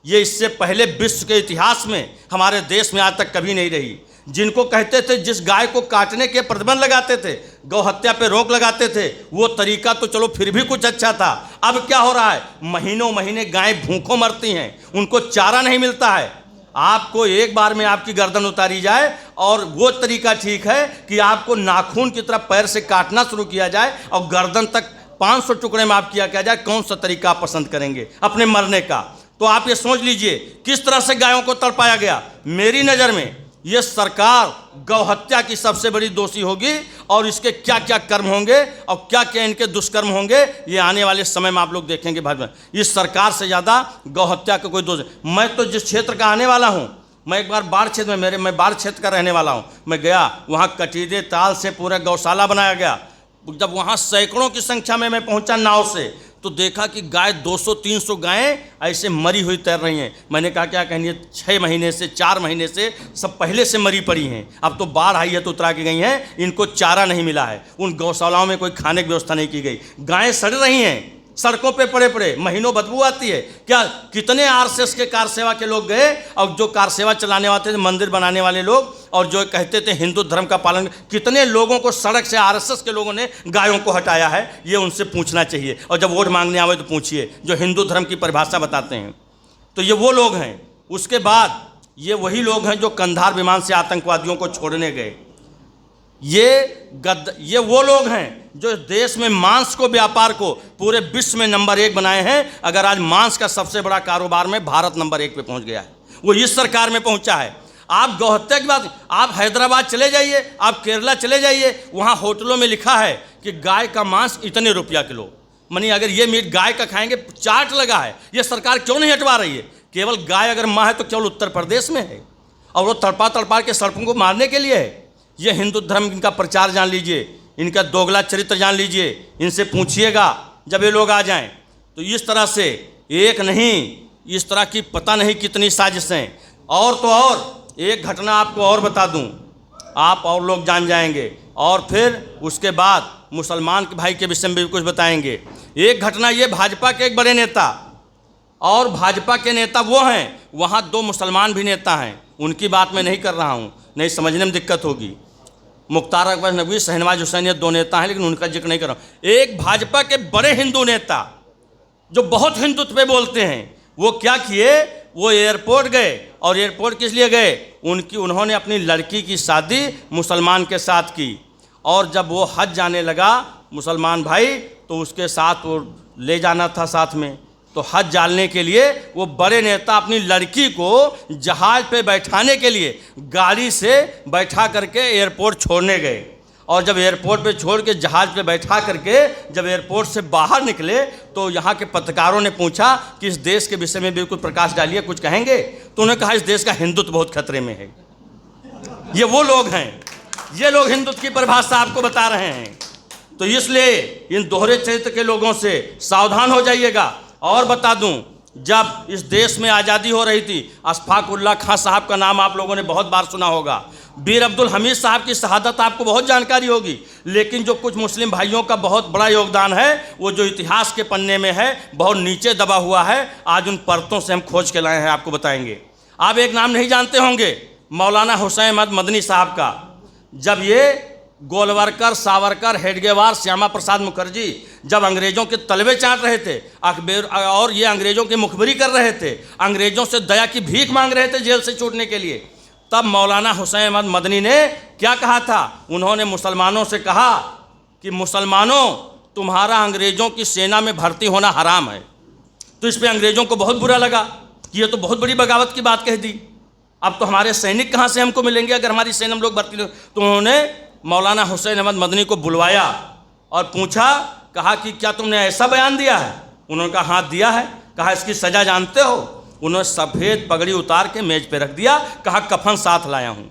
ये इससे पहले विश्व के इतिहास में हमारे देश में आज तक कभी नहीं रही। जिनको कहते थे, जिस गाय को काटने के प्रतिबंध लगाते थे, गौ हत्या पे रोक लगाते थे, वो तरीका तो चलो फिर भी कुछ अच्छा था। अब क्या हो रहा है, महीनों महीने गायें भूखों मरती हैं, उनको चारा नहीं मिलता है। आपको एक बार में आपकी गर्दन उतारी जाए, और वो तरीका ठीक है कि आपको नाखून की तरह पैर से काटना शुरू किया जाए और गर्दन तक 500 टुकड़े में आप किया जाए। कौन सा तरीका आप पसंद करेंगे अपने मरने का? तो आप ये सोच लीजिए किस तरह से गायों को तड़पाया गया। मेरी नज़र में ये सरकार गौ हत्या की सबसे बड़ी दोषी होगी, और इसके क्या क्या कर्म होंगे और क्या क्या इनके दुष्कर्म होंगे, ये आने वाले समय में आप लोग देखेंगे। भाई, इस सरकार से ज़्यादा गौ हत्या का कोई दोष। मैं तो जिस क्षेत्र का आने वाला हूँ, मैं एक बार बाढ़ क्षेत्र में मैं बाढ़ क्षेत्र का रहने वाला हूँ। मैं गया, वहाँ कटीदे ताल से पूरा गौशाला बनाया गया। जब वहाँ सैकड़ों की संख्या में मैं पहुँचा नाव से, तो देखा कि गाय 200-300 गायें ऐसे मरी हुई तैर रही हैं। मैंने कहा क्या कहेंगे, 6 महीने से 4 महीने से सब पहले से मरी पड़ी हैं। अब तो बाढ़ आई है तो उतरा के गई हैं, इनको चारा नहीं मिला है, उन गौशालाओं में कोई खाने की व्यवस्था नहीं की गई। गायें सड़ रही हैं, सड़कों पे पड़े पड़े महीनों बदबू आती है। क्या कितने आरएसएस के कार सेवा के लोग गए, और जो कार सेवा चलाने वाले थे, मंदिर बनाने वाले लोग, और जो कहते थे हिंदू धर्म का पालन, कितने लोगों को सड़क से आरएसएस के लोगों ने गायों को हटाया है, ये उनसे पूछना चाहिए। और जब वोट मांगने आवे तो पूछिए, जो हिंदू धर्म की परिभाषा बताते हैं। तो ये वो लोग हैं। उसके बाद ये वही लोग हैं जो कंधार विमान से आतंकवादियों को छोड़ने गए। ये वो लोग हैं जो देश में मांस को, व्यापार को पूरे विश्व में नंबर 1 बनाए हैं। अगर आज मांस का सबसे बड़ा कारोबार में भारत नंबर 1 पे पहुंच गया है, वो इस सरकार में पहुंचा है। आप गौहत्या की बात, आप हैदराबाद चले जाइए, आप केरला चले जाइए, वहाँ होटलों में लिखा है कि गाय का मांस इतने रुपया किलो। मानी अगर ये मीट गाय का खाएंगे, चार्ट लगा है। ये सरकार क्यों नहीं हटवा रही है? केवल गाय अगर माँ है तो केवल उत्तर प्रदेश में है, और वो तड़पा के सड़कों को मारने के लिए है। ये हिंदू धर्म इनका प्रचार जान लीजिए, इनका दोगला चरित्र जान लीजिए, इनसे पूछिएगा जब ये लोग आ जाएं। तो इस तरह से एक नहीं, इस तरह की पता नहीं कितनी साजिशें। और तो और एक घटना आपको और बता दूं, आप और लोग जान जाएंगे, और फिर उसके बाद मुसलमान के भाई के विषय में भी कुछ बताएंगे। एक घटना ये, भाजपा के एक बड़े नेता, और भाजपा के नेता वो हैं, वहाँ 2 मुसलमान भी नेता हैं। उनकी बात मैं नहीं कर रहा हूँ, नहीं समझने में दिक्कत होगी। मुख्तार अकबर नकवी, शहनवाज हुसैन, ये 2 नेता हैं, लेकिन उनका जिक्र नहीं कर रहा हूँ। एक भाजपा के बड़े हिंदू नेता जो बहुत हिंदुत्व पे बोलते हैं, वो क्या किए, वो एयरपोर्ट गए। और एयरपोर्ट किस लिए गए? उन्होंने अपनी लड़की की शादी मुसलमान के साथ की, और जब वो हज जाने लगा मुसलमान भाई, तो उसके साथ वो ले जाना था साथ में। तो हज जाने के लिए वो बड़े नेता अपनी लड़की को जहाज पे बैठाने के लिए गाड़ी से बैठा करके एयरपोर्ट छोड़ने गए। और जब एयरपोर्ट पे छोड़ के जहाज पे बैठा करके जब एयरपोर्ट से बाहर निकले, तो यहाँ के पत्रकारों ने पूछा कि इस देश के विषय में भी कुछ प्रकाश डालिए, कुछ कहेंगे? तो उन्होंने कहा इस देश का हिंदुत्व बहुत खतरे में है। ये वो लोग हैं, ये लोग हिंदुत्व की परिभाषा आपको बता रहे हैं। तो इसलिए इन दोहरे चरित्र के लोगों से सावधान हो जाइएगा। और बता दूं, जब इस देश में आज़ादी हो रही थी, अशफाक उल्लाह खां साहब का नाम आप लोगों ने बहुत बार सुना होगा। बीर अब्दुल हमीद साहब की शहादत आपको बहुत जानकारी होगी। लेकिन जो कुछ मुस्लिम भाइयों का बहुत बड़ा योगदान है, वो जो इतिहास के पन्ने में है, बहुत नीचे दबा हुआ है। आज उन परतों से हम खोज के लाए हैं, आपको बताएंगे। आप एक नाम नहीं जानते होंगे, मौलाना हुसैन अहमद मदनी साहब का। जब ये गोलवरकर, सावरकर, हेडगेवार, श्यामा प्रसाद मुखर्जी जब अंग्रेज़ों के तलवे चाट रहे थे, अकबर और ये अंग्रेज़ों की मुखबिरी कर रहे थे, अंग्रेज़ों से दया की भीख मांग रहे थे जेल से छूटने के लिए, तब मौलाना हुसैन अहमद मदनी ने क्या कहा था? उन्होंने मुसलमानों से कहा कि मुसलमानों, तुम्हारा अंग्रेज़ों की सेना में भर्ती होना हराम है। तो इस पर अंग्रेज़ों को बहुत बुरा लगा कि ये तो बहुत बड़ी बगावत की बात कह दी। अब तो हमारे सैनिक कहाँ से हमको मिलेंगे अगर हमारी सेना में लोग भर्ती। तो उन्होंने मौलाना हुसैन अहमद मदनी को बुलवाया और पूछा, कहा कि क्या तुमने ऐसा बयान दिया है? उन्होंने कहा हाँ दिया है। कहा इसकी सज़ा जानते हो? उन्होंने सफ़ेद पगड़ी उतार के मेज पे रख दिया, कहा कफन साथ लाया हूँ।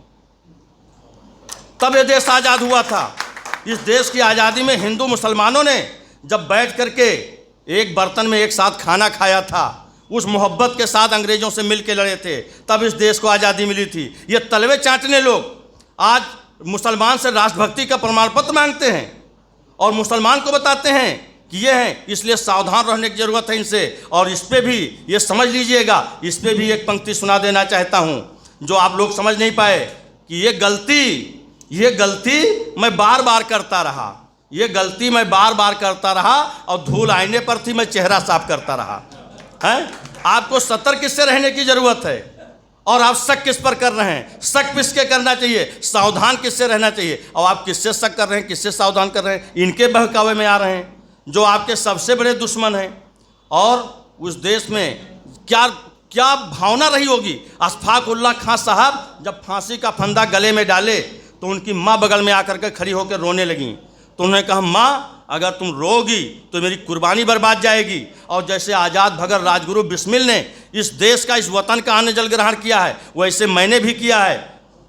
तब ये देश आज़ाद हुआ था। इस देश की आज़ादी में हिंदू मुसलमानों ने जब बैठ करके एक बर्तन में एक साथ खाना खाया था, उस मोहब्बत के साथ अंग्रेज़ों से मिल के लड़े थे, तब इस देश को आज़ादी मिली थी। ये तलवे चाटने लोग आज मुसलमान से राष्ट्रभक्ति का प्रमाण पत्र मांगते हैं और मुसलमान को बताते हैं कि ये हैं। इसलिए सावधान रहने की ज़रूरत है इनसे। और इस पर भी ये समझ लीजिएगा, इस पर भी एक पंक्ति सुना देना चाहता हूँ जो आप लोग समझ नहीं पाए कि ये गलती मैं बार बार करता रहा, ये गलती मैं बार बार करता रहा, और धूल आईने पर थी मैं चेहरा साफ करता रहा। हैं? आपको सतर्क किससे रहने की ज़रूरत है? और आप शक किस पर कर रहे हैं? शक किसके करना चाहिए? सावधान किससे रहना चाहिए? और आप किससे शक कर रहे हैं, किससे सावधान कर रहे हैं? इनके बहकावे में आ रहे हैं जो आपके सबसे बड़े दुश्मन हैं। और उस देश में क्या क्या भावना रही होगी। अशफाक उल्लाह खां साहब जब फांसी का फंदा गले में डाले तो उनकी माँ बगल में आकर के खड़ी होकर रोने लगी। तो उन्होंने कहा, माँ अगर तुम रोगी तो मेरी कुर्बानी बर्बाद जाएगी। और जैसे आज़ाद भगत राजगुरु बिस्मिल ने इस देश का, इस वतन का अन्न जल ग्रहण किया है, वैसे मैंने भी किया है।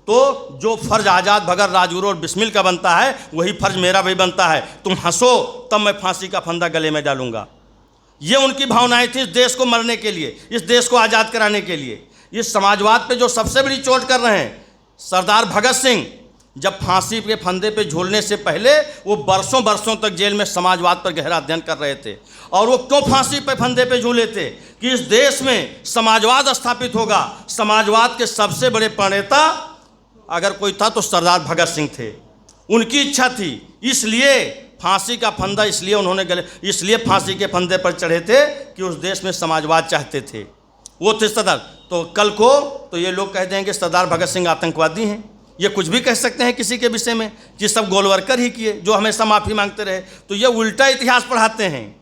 तो जो फ़र्ज आज़ाद भगत राजगुरु और बिस्मिल का बनता है वही फ़र्ज मेरा भी बनता है। तुम हंसो तब मैं फांसी का फंदा गले में डालूंगा। ये उनकी भावनाएं थी इस देश को मरने के लिए, इस देश को आज़ाद कराने के लिए। इस समाजवाद पे जो सबसे बड़ी चोट कर रहे हैं, सरदार भगत सिंह जब फांसी के फंदे पे झूलने से पहले वो बरसों बरसों तक जेल में समाजवाद पर गहरा अध्ययन कर रहे थे। और वो क्यों फांसी पे फंदे पे झूले थे? कि इस देश में समाजवाद स्थापित होगा। समाजवाद के सबसे बड़े प्रणेता अगर कोई था तो सरदार भगत सिंह थे, उनकी इच्छा थी। इसलिए फांसी का फंदा इसलिए फांसी के फंदे पर चढ़े थे कि उस देश में समाजवाद चाहते थे। वो थे सरदार। तो कल को तो ये लोग कह देंगे सरदार भगत सिंह आतंकवादी हैं, ये कुछ भी कह सकते हैं किसी के विषय में कि सब गोलवर्कर ही किए जो हमेशा माफ़ी मांगते रहे। तो ये उल्टा इतिहास पढ़ाते हैं,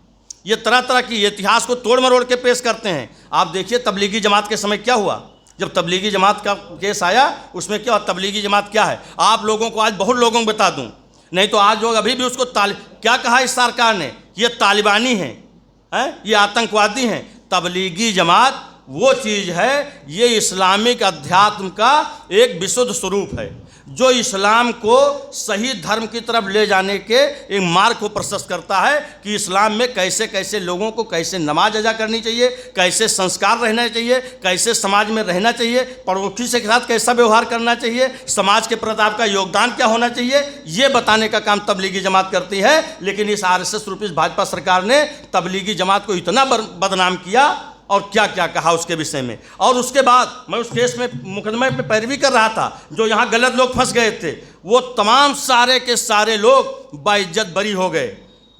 ये तरह तरह की इतिहास को तोड़ मरोड़ के पेश करते हैं। आप देखिए तबलीगी जमात के समय क्या हुआ, जब तबलीगी जमात का केस आया उसमें क्या, तबलीगी जमात क्या है आप लोगों को आज बहुत लोगों को बता दूं, नहीं तो आज लोग अभी भी उसको क्या कहा इस सरकार ने, ये तालिबानी हैं, ये आतंकवादी हैं। तबलीगी जमात वो चीज़ है, ये इस्लामिक अध्यात्म का एक विशुद्ध स्वरूप है जो इस्लाम को सही धर्म की तरफ ले जाने के एक मार्ग को प्रशस्त करता है कि इस्लाम में कैसे कैसे लोगों को कैसे नमाज अदा करनी चाहिए, कैसे संस्कार रहना चाहिए, कैसे समाज में रहना चाहिए, पड़ोसी के साथ कैसा व्यवहार करना चाहिए, समाज के प्रति आपका योगदान क्या होना चाहिए, ये बताने का काम तबलीगी जमात करती है। लेकिन इस RSS रूपी भाजपा सरकार ने तबलीगी जमात को इतना बदनाम किया और क्या क्या कहा उसके विषय में। और उसके बाद मैं उस केस में मुकदमे पे पैरवी कर रहा था, जो यहाँ गलत लोग फंस गए थे वो तमाम सारे के सारे लोग बाइज्जत बरी हो गए।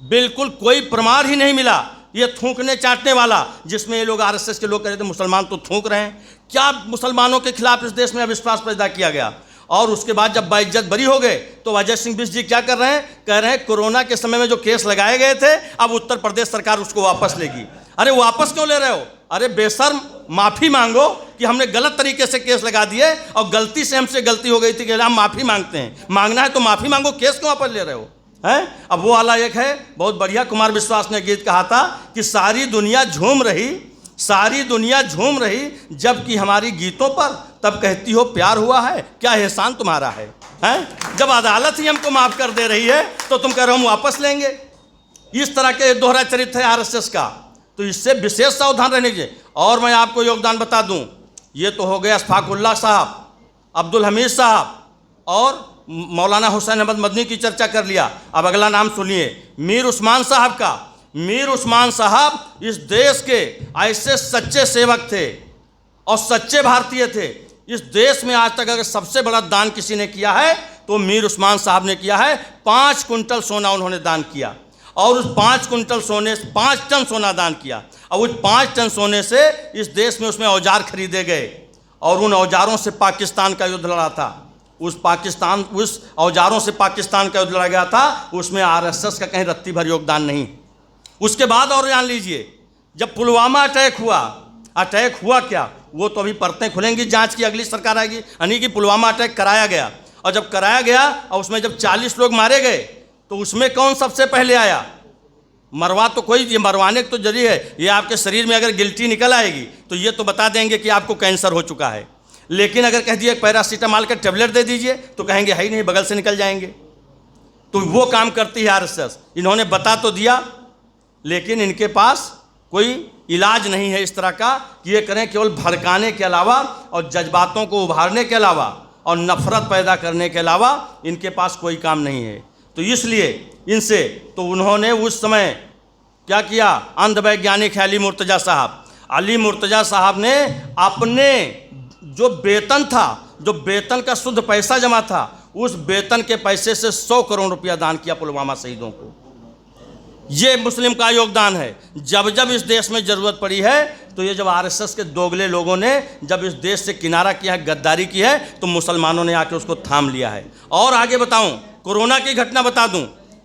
बिल्कुल कोई प्रमाण ही नहीं मिला। ये थूकने चाटने वाला जिसमें ये लोग RSS के लोग कह रहे थे मुसलमान तो थूक रहे हैं, क्या मुसलमानों के खिलाफ इस देश में अविश्वास पैदा किया गया। और उसके बाद जब बाइज्जत बरी हो गए तो अजय सिंह बिष्ट जी क्या कर रहे हैं, कह रहे हैं कोरोना के समय में जो केस लगाए गए थे अब उत्तर प्रदेश सरकार उसको वापस लेगी। अरे वापस क्यों ले रहे हो? अरे बेशर्म, माफ़ी मांगो कि हमने गलत तरीके से केस लगा दिए और गलती से हमसे गलती हो गई थी कि हम माफ़ी मांगते हैं। मांगना है तो माफ़ी मांगो, केस क्यों वापस ले रहे हो हैं? अब वो वाला एक है बहुत बढ़िया, कुमार विश्वास ने गीत कहा था कि सारी दुनिया झूम रही जबकि हमारी गीतों पर तब कहती हो प्यार हुआ है, क्या एहसान तुम्हारा है, हैं? जब अदालत ही हमको माफ़ कर दे रही है तो तुम कह रहे हो हम वापस लेंगे। इस तरह के दोहरा चरित्र है RSS का, तो इससे विशेष सावधान रहने चाहिए। और मैं आपको योगदान बता दूं, ये तो हो गया अशफाक उल्लाह साहब, अब्दुल हमीद साहब और मौलाना हुसैन अहमद मदनी की चर्चा कर लिया। अब अगला नाम सुनिए, मीर उस्मान साहब का। मीर उस्मान साहब इस देश के ऐसे सच्चे सेवक थे और सच्चे भारतीय थे। इस देश में आज तक अगर सबसे बड़ा दान किसी ने किया है तो मीर उस्मान साहब ने किया है। 5 कुंटल सोना उन्होंने दान किया और उस 5 कुंटल सोने 5 टन सोना दान किया। और उस 5 टन सोने से इस देश में उसमें औजार खरीदे गए और उन औजारों से पाकिस्तान का युद्ध लड़ा था। उस औजारों से पाकिस्तान का युद्ध लड़ा गया था, उसमें RSS का कहीं रत्ती भर योगदान नहीं। उसके बाद और जान लीजिए, जब पुलवामा अटैक हुआ क्या, वो तो अभी परतें खुलेंगी, जांच की अगली सरकार आएगी। यानी कि पुलवामा अटैक कराया गया और जब कराया गया और उसमें जब 40 लोग मारे गए तो उसमें कौन सबसे पहले आया? मरवा तो कोई, ये मरवाने तो जरिए है, ये आपके शरीर में अगर गिल्टी निकल आएगी तो ये तो बता देंगे कि आपको कैंसर हो चुका है। लेकिन अगर कह दिए पैरासीटामॉल का टेबलेट दे दीजिए तो कहेंगे है ही नहीं, बगल से निकल जाएंगे। तो वो काम करती है RSS। इन्होंने बता तो दिया लेकिन इनके पास कोई इलाज नहीं है इस तरह का कि ये करें, केवल भड़काने के अलावा और जज्बातों को उभारने के अलावा और नफरत पैदा करने के अलावा इनके पास कोई काम नहीं है। तो इसलिए इनसे तो उन्होंने उस समय क्या किया, अंध वैज्ञानिक अली मुर्तज़ा साहब ने अपने जो वेतन था, जो वेतन का शुद्ध पैसा जमा था, उस वेतन के पैसे से 100 करोड़ रुपया दान किया पुलवामा शहीदों को। ये मुस्लिम का योगदान है। जब जब इस देश में ज़रूरत पड़ी है तो ये जब आरएसएस के दोगले लोगों ने जब इस देश से किनारा किया है, गद्दारी की है, तो मुसलमानों ने आके उसको थाम लिया है। और आगे बताऊं, कोरोना की घटना बता दूं।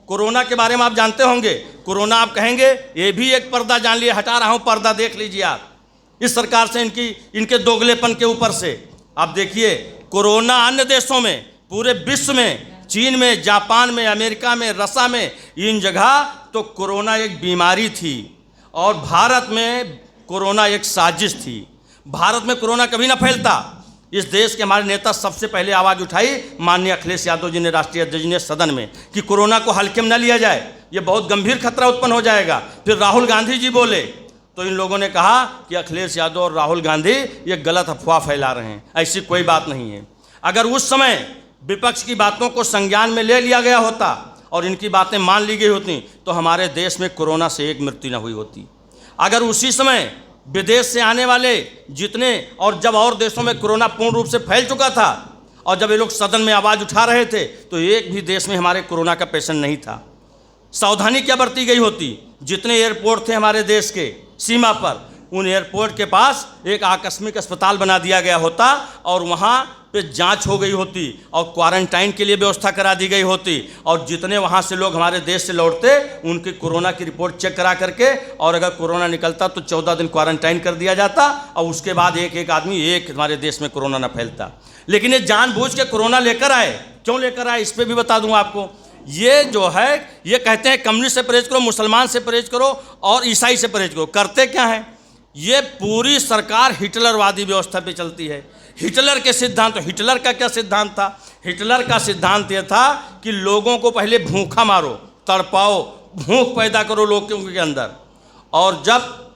कोरोना के बारे में आप जानते होंगे। कोरोना आप कहेंगे ये भी एक पर्दा, जान लिए, हटा रहा हूं पर्दा, देख लीजिए आप इस सरकार से, इनके दोगलेपन के ऊपर से। आप देखिए कोरोना अन्य देशों में, पूरे विश्व में, चीन में, जापान में, अमेरिका में, रसा में, इन जगह तो कोरोना एक बीमारी थी और भारत में कोरोना एक साजिश थी। भारत में कोरोना कभी ना फैलता। इस देश के हमारे नेता सबसे पहले आवाज़ उठाई, माननीय अखिलेश यादव जी ने, राष्ट्रीय अध्यक्ष ने, सदन में, कि कोरोना को हल्के में न लिया जाए, ये बहुत गंभीर खतरा उत्पन्न हो जाएगा। फिर राहुल गांधी जी बोले तो इन लोगों ने कहा कि अखिलेश यादव और राहुल गांधी ये गलत अफवाह फैला रहे हैं, ऐसी कोई बात नहीं है। अगर उस समय विपक्ष की बातों को संज्ञान में ले लिया गया होता और इनकी बातें मान ली गई होती तो हमारे देश में कोरोना से एक मृत्यु न हुई होती। अगर उसी समय विदेश से आने वाले जितने, और जब और देशों में कोरोना पूर्ण रूप से फैल चुका था और जब ये लोग सदन में आवाज़ उठा रहे थे तो एक भी देश में हमारे कोरोना का पेशेंट नहीं था। सावधानी क्या बरती गई होती? जितने एयरपोर्ट थे हमारे देश के सीमा पर, उन एयरपोर्ट के पास एक आकस्मिक अस्पताल बना दिया गया होता और वहाँ पे जांच हो गई होती और क्वारंटाइन के लिए व्यवस्था करा दी गई होती और जितने वहाँ से लोग हमारे देश से लौटते उनकी कोरोना की रिपोर्ट चेक करा करके, और अगर कोरोना निकलता तो 14 दिन क्वारंटाइन कर दिया जाता और उसके बाद एक एक आदमी एक हमारे देश में कोरोना न फैलता। लेकिन ये जानबूझ के कोरोना लेकर आए। क्यों लेकर आए इस पर भी बता दूँ आपको। ये जो है, ये कहते हैं कम्युनिस्ट से परहेज करो, मुसलमान से परहेज करो और ईसाई से परहेज करो। करते क्या हैं? ये पूरी सरकार हिटलरवादी व्यवस्था पे चलती है। हिटलर के सिद्धांत, तो हिटलर का क्या सिद्धांत था? हिटलर का सिद्धांत ये था कि लोगों को पहले भूखा मारो, तड़पाओ, भूख पैदा करो लोगों के अंदर, और जब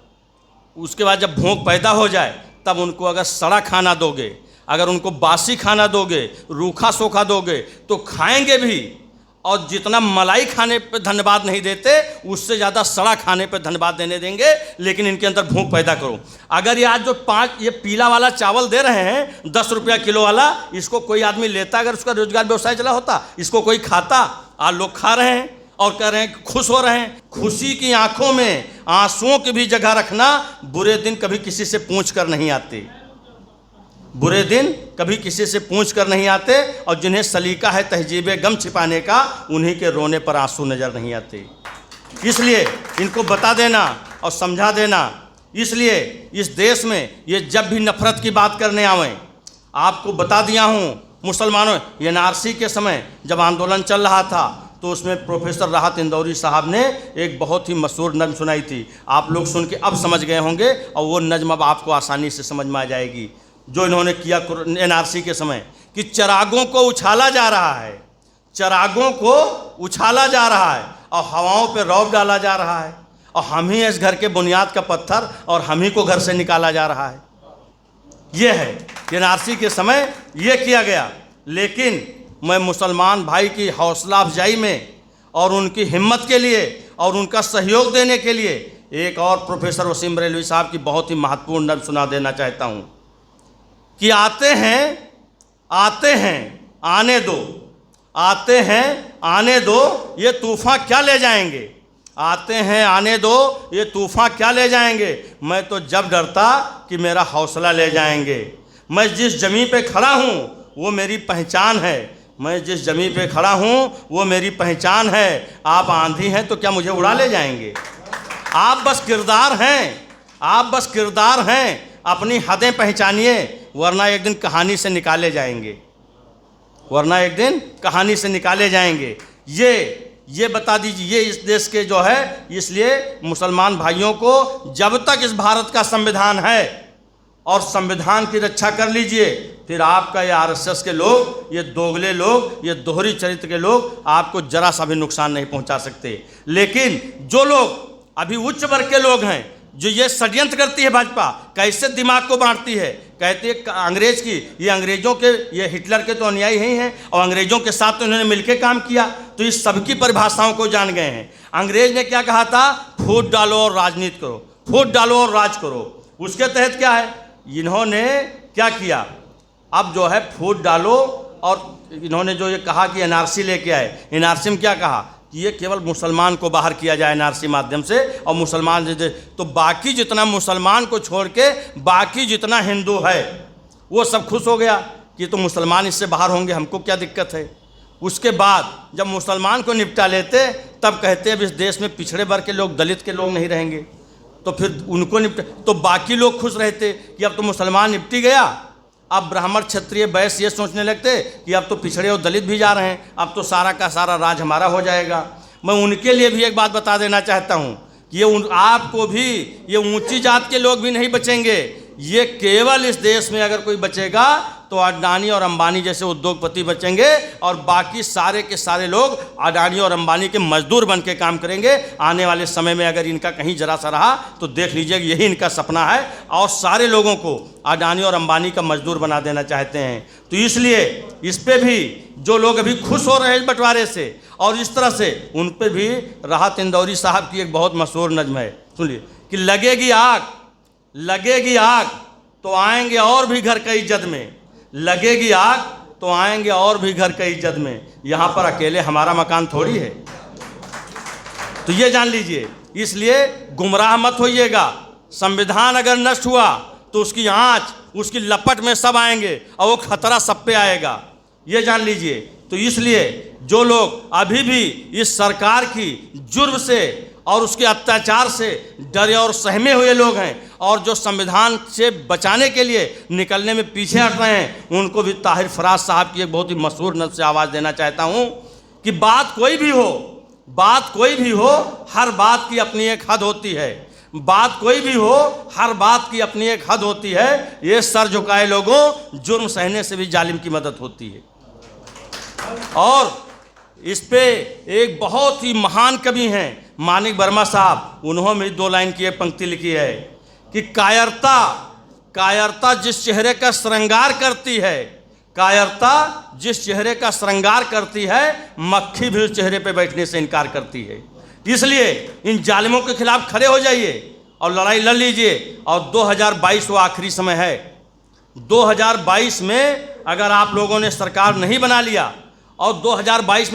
उसके बाद जब भूख पैदा हो जाए तब उनको अगर सड़ा खाना दोगे, अगर उनको बासी खाना दोगे, रूखा सूखा दोगे तो खाएंगे भी, और जितना मलाई खाने पे धन्यवाद नहीं देते उससे ज़्यादा सड़ा खाने पे धन्यवाद देने देंगे, लेकिन इनके अंदर भूख पैदा करो। अगर ये आज जो 5 ये पीला वाला चावल दे रहे हैं 10 रुपया किलो वाला, इसको कोई आदमी लेता, अगर उसका रोजगार व्यवसाय चला होता, इसको कोई खाता, आज लोग खा रहे हैं और कह रहे हैं खुश हो रहे हैं। खुशी की आंखों में आंसुओं की भी जगह रखना। बुरे दिन कभी किसी से पूछ कर नहीं आते, बुरे दिन कभी किसी से पूछ कर नहीं आते, और जिन्हें सलीका है तहजीब गम छिपाने का, उन्हीं के रोने पर आंसू नज़र नहीं आते। इसलिए इनको बता देना और समझा देना। इसलिए इस देश में ये जब भी नफरत की बात करने आवें, आपको बता दिया हूँ, मुसलमानों, ये एनआरसी के समय जब आंदोलन चल रहा था तो उसमें प्रोफेसर राहत इंदौरी साहब ने एक बहुत ही मशहूर नज़्म सुनाई थी। आप लोग सुन के अब समझ गए होंगे और वो नज़्म अब आपको आसानी से समझ में आ जाएगी। जो इन्होंने किया एनआरसी के समय, कि चिरागों को उछाला जा रहा है, चिरागों को उछाला जा रहा है और हवाओं पे रौब डाला जा रहा है, और हम ही इस घर के बुनियाद का पत्थर और हम ही को घर से निकाला जा रहा है। ये है एनआरसी के समय ये किया गया। लेकिन मैं मुसलमान भाई की हौसला अफजाई में और उनकी हिम्मत के लिए और उनका सहयोग देने के लिए एक और प्रोफेसर वसीम बरेलवी साहब की बहुत ही महत्वपूर्ण नज़्म सुना देना चाहता हूँ कि आते हैं आने दो, आते हैं आने दो, ये तूफ़ान क्या ले जाएंगे, आते हैं आने दो, ये तूफ़ान क्या ले जाएंगे, मैं तो जब डरता कि मेरा हौसला ले जाएंगे। मैं जिस ज़मीन पे खड़ा हूँ वो मेरी पहचान है, मैं जिस ज़मीन पे खड़ा हूँ वो मेरी पहचान है। आप आंधी हैं तो क्या मुझे उड़ा ले जाएंगे? आप बस किरदार हैं, आप बस किरदार हैं, अपनी हदें पहचानिए, वरना एक दिन कहानी से निकाले जाएंगे, वरना एक दिन कहानी से निकाले जाएंगे। ये बता दीजिए, ये इस देश के जो है, इसलिए मुसलमान भाइयों को जब तक इस भारत का संविधान है और संविधान की रक्षा कर लीजिए, फिर आपका ये आरएसएस के लोग, ये दोगले लोग, ये दोहरी चरित्र के लोग आपको जरा सा भी नुकसान नहीं पहुंचा सकते। लेकिन जो लोग अभी उच्च वर्ग के लोग हैं, जो ये षड्यंत्र करती है भाजपा, कैसे दिमाग को बांटती है, कहती है अंग्रेज की, ये अंग्रेजों के, ये हिटलर के तो अनुयायी ही हैं और अंग्रेजों के साथ तो इन्होंने मिलकर काम किया, तो इस सबकी परिभाषाओं को जान गए हैं। अंग्रेज ने क्या कहा था? फूट डालो और राजनीति करो, फूट डालो और राज करो। उसके तहत क्या है, इन्होंने क्या किया? अब जो है फूट डालो, और इन्होंने जो ये कहा कि एनआरसी लेके आए, एनआरसी में क्या कहा कि ये केवल मुसलमान को बाहर किया जाए एनआरसी माध्यम से, और मुसलमान तो बाकी जितना मुसलमान को छोड़ के बाकी जितना हिंदू है वो सब खुश हो गया कि तो मुसलमान इससे बाहर होंगे, हमको क्या दिक्कत है। उसके बाद जब मुसलमान को निपटा लेते तब कहते अब इस देश में पिछड़े वर्ग के लोग, दलित के लोग नहीं रहेंगे, तो फिर उनको तो बाकी लोग खुश रहते कि अब तो मुसलमान निपटी गया। अब ब्राह्मण क्षत्रिय वैश्य ये सोचने लगते कि अब तो पिछड़े और दलित भी जा रहे हैं, अब तो सारा का सारा राज हमारा हो जाएगा। मैं उनके लिए भी एक बात बता देना चाहता हूँ कि ये आपको भी, ये ऊंची जात के लोग भी नहीं बचेंगे। ये केवल इस देश में अगर कोई बचेगा तो अडानी और अंबानी जैसे उद्योगपति बचेंगे, और बाकी सारे के सारे लोग अडानी और अंबानी के मजदूर बन के काम करेंगे। आने वाले समय में अगर इनका कहीं जरा सा रहा तो देख लीजिए यही इनका सपना है, और सारे लोगों को अडानी और अंबानी का मजदूर बना देना चाहते हैं। तो इसलिए इस पे भी जो लोग अभी खुश हो रहे हैं बंटवारे से और इस तरह से, उन पे भी राहत इंदौरी साहब की एक बहुत मशहूर नज़्म है, सुनिए कि लगेगी आग तो आएंगे और भी घर कई जद में, लगेगी आग तो आएंगे और भी घर कई जद में। यहाँ पर अकेले हमारा मकान थोड़ी है, तो ये जान लीजिए। इसलिए गुमराह मत होइएगा। संविधान अगर नष्ट हुआ तो उसकी आंच, उसकी लपट में सब आएंगे और वो खतरा सब पे आएगा, ये जान लीजिए। तो इसलिए जो लोग अभी भी इस सरकार की जुर्म से और उसके अत्याचार से डरे और सहमे हुए लोग हैं, और जो संविधान से बचाने के लिए निकलने में पीछे हट रहे हैं, उनको भी ताहिर फराज साहब की एक बहुत ही मशहूर नज़्म से आवाज़ देना चाहता हूँ कि बात कोई भी हो, हर बात की अपनी एक हद होती है। बात कोई भी हो, हर बात की अपनी एक हद होती है। ये सर झुकाए लोगों, जुर्म सहने से भी जालिम की मदद होती है। और इस पे एक बहुत ही महान कवि हैं मानिक वर्मा साहब, उन्होंने 2 लाइन की एक पंक्ति लिखी है कि कायरता जिस चेहरे का श्रृंगार करती है, कायरता जिस चेहरे का श्रृंगार करती है, मक्खी भी उस चेहरे पे बैठने से इनकार करती है। इसलिए इन जालिमों के खिलाफ खड़े हो जाइए और लड़ाई लड़ लीजिए। और 2022 वो आखिरी समय है। 2022 में अगर आप लोगों ने सरकार नहीं बना लिया, और 2022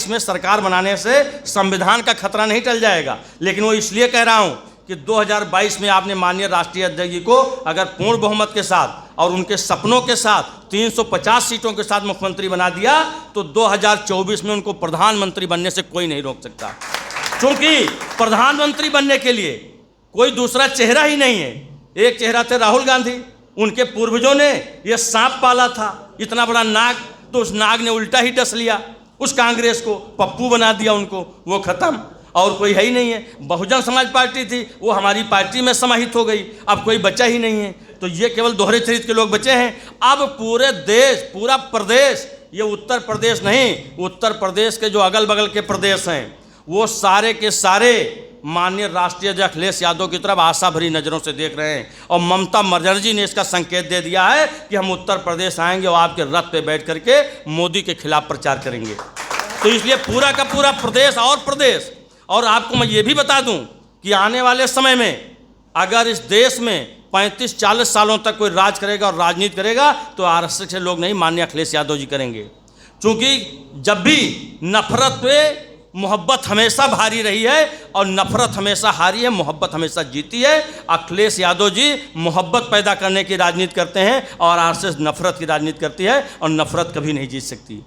में सरकार बनाने से संविधान का खतरा नहीं टल जाएगा, लेकिन वो इसलिए कह रहा हूँ कि 2022 में आपने माननीय राष्ट्रीय अध्यक्ष जी को अगर पूर्ण बहुमत के साथ और उनके सपनों के साथ 350 सीटों के साथ मुख्यमंत्री बना दिया, तो 2024 में उनको प्रधानमंत्री बनने से कोई नहीं रोक सकता। क्योंकि प्रधानमंत्री बनने के लिए कोई दूसरा चेहरा ही नहीं है। एक चेहरा थे राहुल गांधी, उनके पूर्वजों ने ये सांप पाला था, इतना बड़ा नाग, तो उस नाग ने उल्टा ही डस लिया उस कांग्रेस को, पप्पू बना दिया उनको, वो खत्म, और कोई है ही नहीं है। बहुजन समाज पार्टी थी, वो हमारी पार्टी में समाहित हो गई, अब कोई बचा ही नहीं है। तो ये केवल दोहरे चरित्र के लोग बचे हैं। अब पूरे देश, पूरा प्रदेश, ये उत्तर प्रदेश नहीं, उत्तर प्रदेश के जो अगल बगल के प्रदेश हैं, वो सारे के सारे माननीय राष्ट्रीय अध्यक्ष अखिलेश यादव की तरफ आशा भरी नज़रों से देख रहे हैं। और ममता बनर्जी ने इसका संकेत दे दिया है कि हम उत्तर प्रदेश आएंगे और आपके रथ पे बैठ करके मोदी के खिलाफ प्रचार करेंगे। तो इसलिए पूरा का पूरा प्रदेश, और आपको मैं ये भी बता दूं कि आने वाले समय में अगर इस देश में 35-40 सालों तक कोई राज करेगा और राजनीति करेगा, तो आरएसएस के लोग नहीं, माननीय अखिलेश यादव जी करेंगे। क्योंकि जब भी नफरत पे मोहब्बत हमेशा भारी रही है, और नफरत हमेशा हारी है, मोहब्बत हमेशा जीती है। अखिलेश यादव जी मोहब्बत पैदा करने की राजनीति करते हैं, और आरएसएस नफरत की राजनीति करती है, और नफरत कभी नहीं जीत सकती।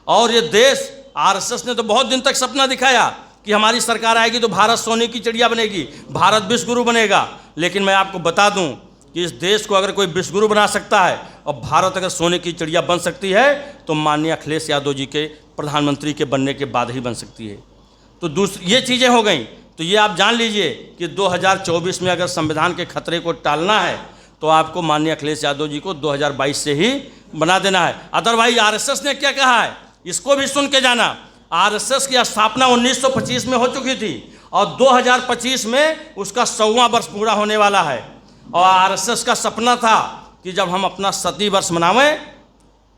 और ये देश, आरएसएस ने तो बहुत दिन तक सपना दिखाया कि हमारी सरकार आएगी तो भारत सोने की चिड़िया बनेगी, भारत विश्वगुरु बनेगा। लेकिन मैं आपको बता दूं कि इस देश को अगर कोई विश्वगुरु बना सकता है और भारत अगर सोने की चिड़िया बन सकती है, तो माननीय अखिलेश यादव जी के प्रधानमंत्री के बनने के बाद ही बन सकती है। तो दूसरी ये चीज़ें हो गई। तो ये आप जान लीजिए कि 2024 में अगर संविधान के खतरे को टालना है, तो आपको माननीय अखिलेश यादव जी को 2022 से ही बना देना है। अदरवाइज आरएसएस ने क्या कहा है, इसको भी सुन के जाना। आरएसएस की स्थापना 1925 में हो चुकी थी, और 2025 में उसका 100वां वर्ष पूरा होने वाला है। और आरएसएस का सपना था कि जब हम अपना 100वीं वर्ष मनावें,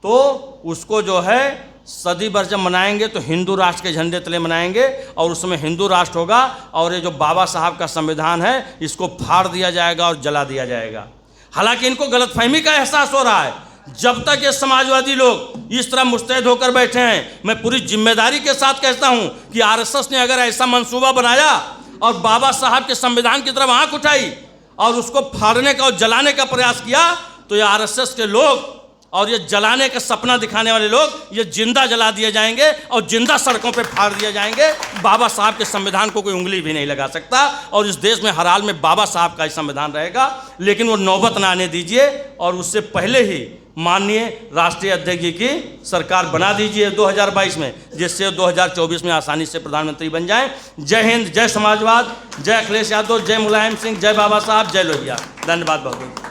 तो उसको जो है 100वीं वर्ष जब मनाएंगे तो हिंदू राष्ट्र के झंडे तले मनाएंगे, और उसमें हिंदू राष्ट्र होगा, और ये जो बाबा साहब का संविधान है इसको फाड़ दिया जाएगा और जला दिया जाएगा। हालांकि इनको गलतफहमी का एहसास हो रहा है जब तक ये समाजवादी लोग इस तरह मुस्तैद होकर बैठे हैं, मैं पूरी जिम्मेदारी के साथ कहता हूं कि आरएसएस ने अगर ऐसा मंसूबा बनाया और बाबा साहब के संविधान की तरफ आंख उठाई और उसको फाड़ने का और जलाने का प्रयास किया, तो ये आरएसएस के लोग और ये जलाने का सपना दिखाने वाले लोग ये जिंदा जला दिए जाएंगे और जिंदा सड़कों पे फाड़ दिए जाएंगे। बाबा साहब के संविधान को कोई उंगली भी नहीं लगा सकता और इस देश में हर हाल में बाबा साहब का ही संविधान रहेगा। लेकिन वो नौबत ना आने दीजिए और उससे पहले ही माननीय राष्ट्रीय अध्यक्ष जी की सरकार बना दीजिए 2022 में, जिससे 2024 में आसानी से प्रधानमंत्री बन जाएं। जय हिंद, जय समाजवाद, जय अखिलेश यादव, जय मुलायम सिंह, जय बाबा साहब, जय लोहिया। धन्यवाद बहुत बहुत।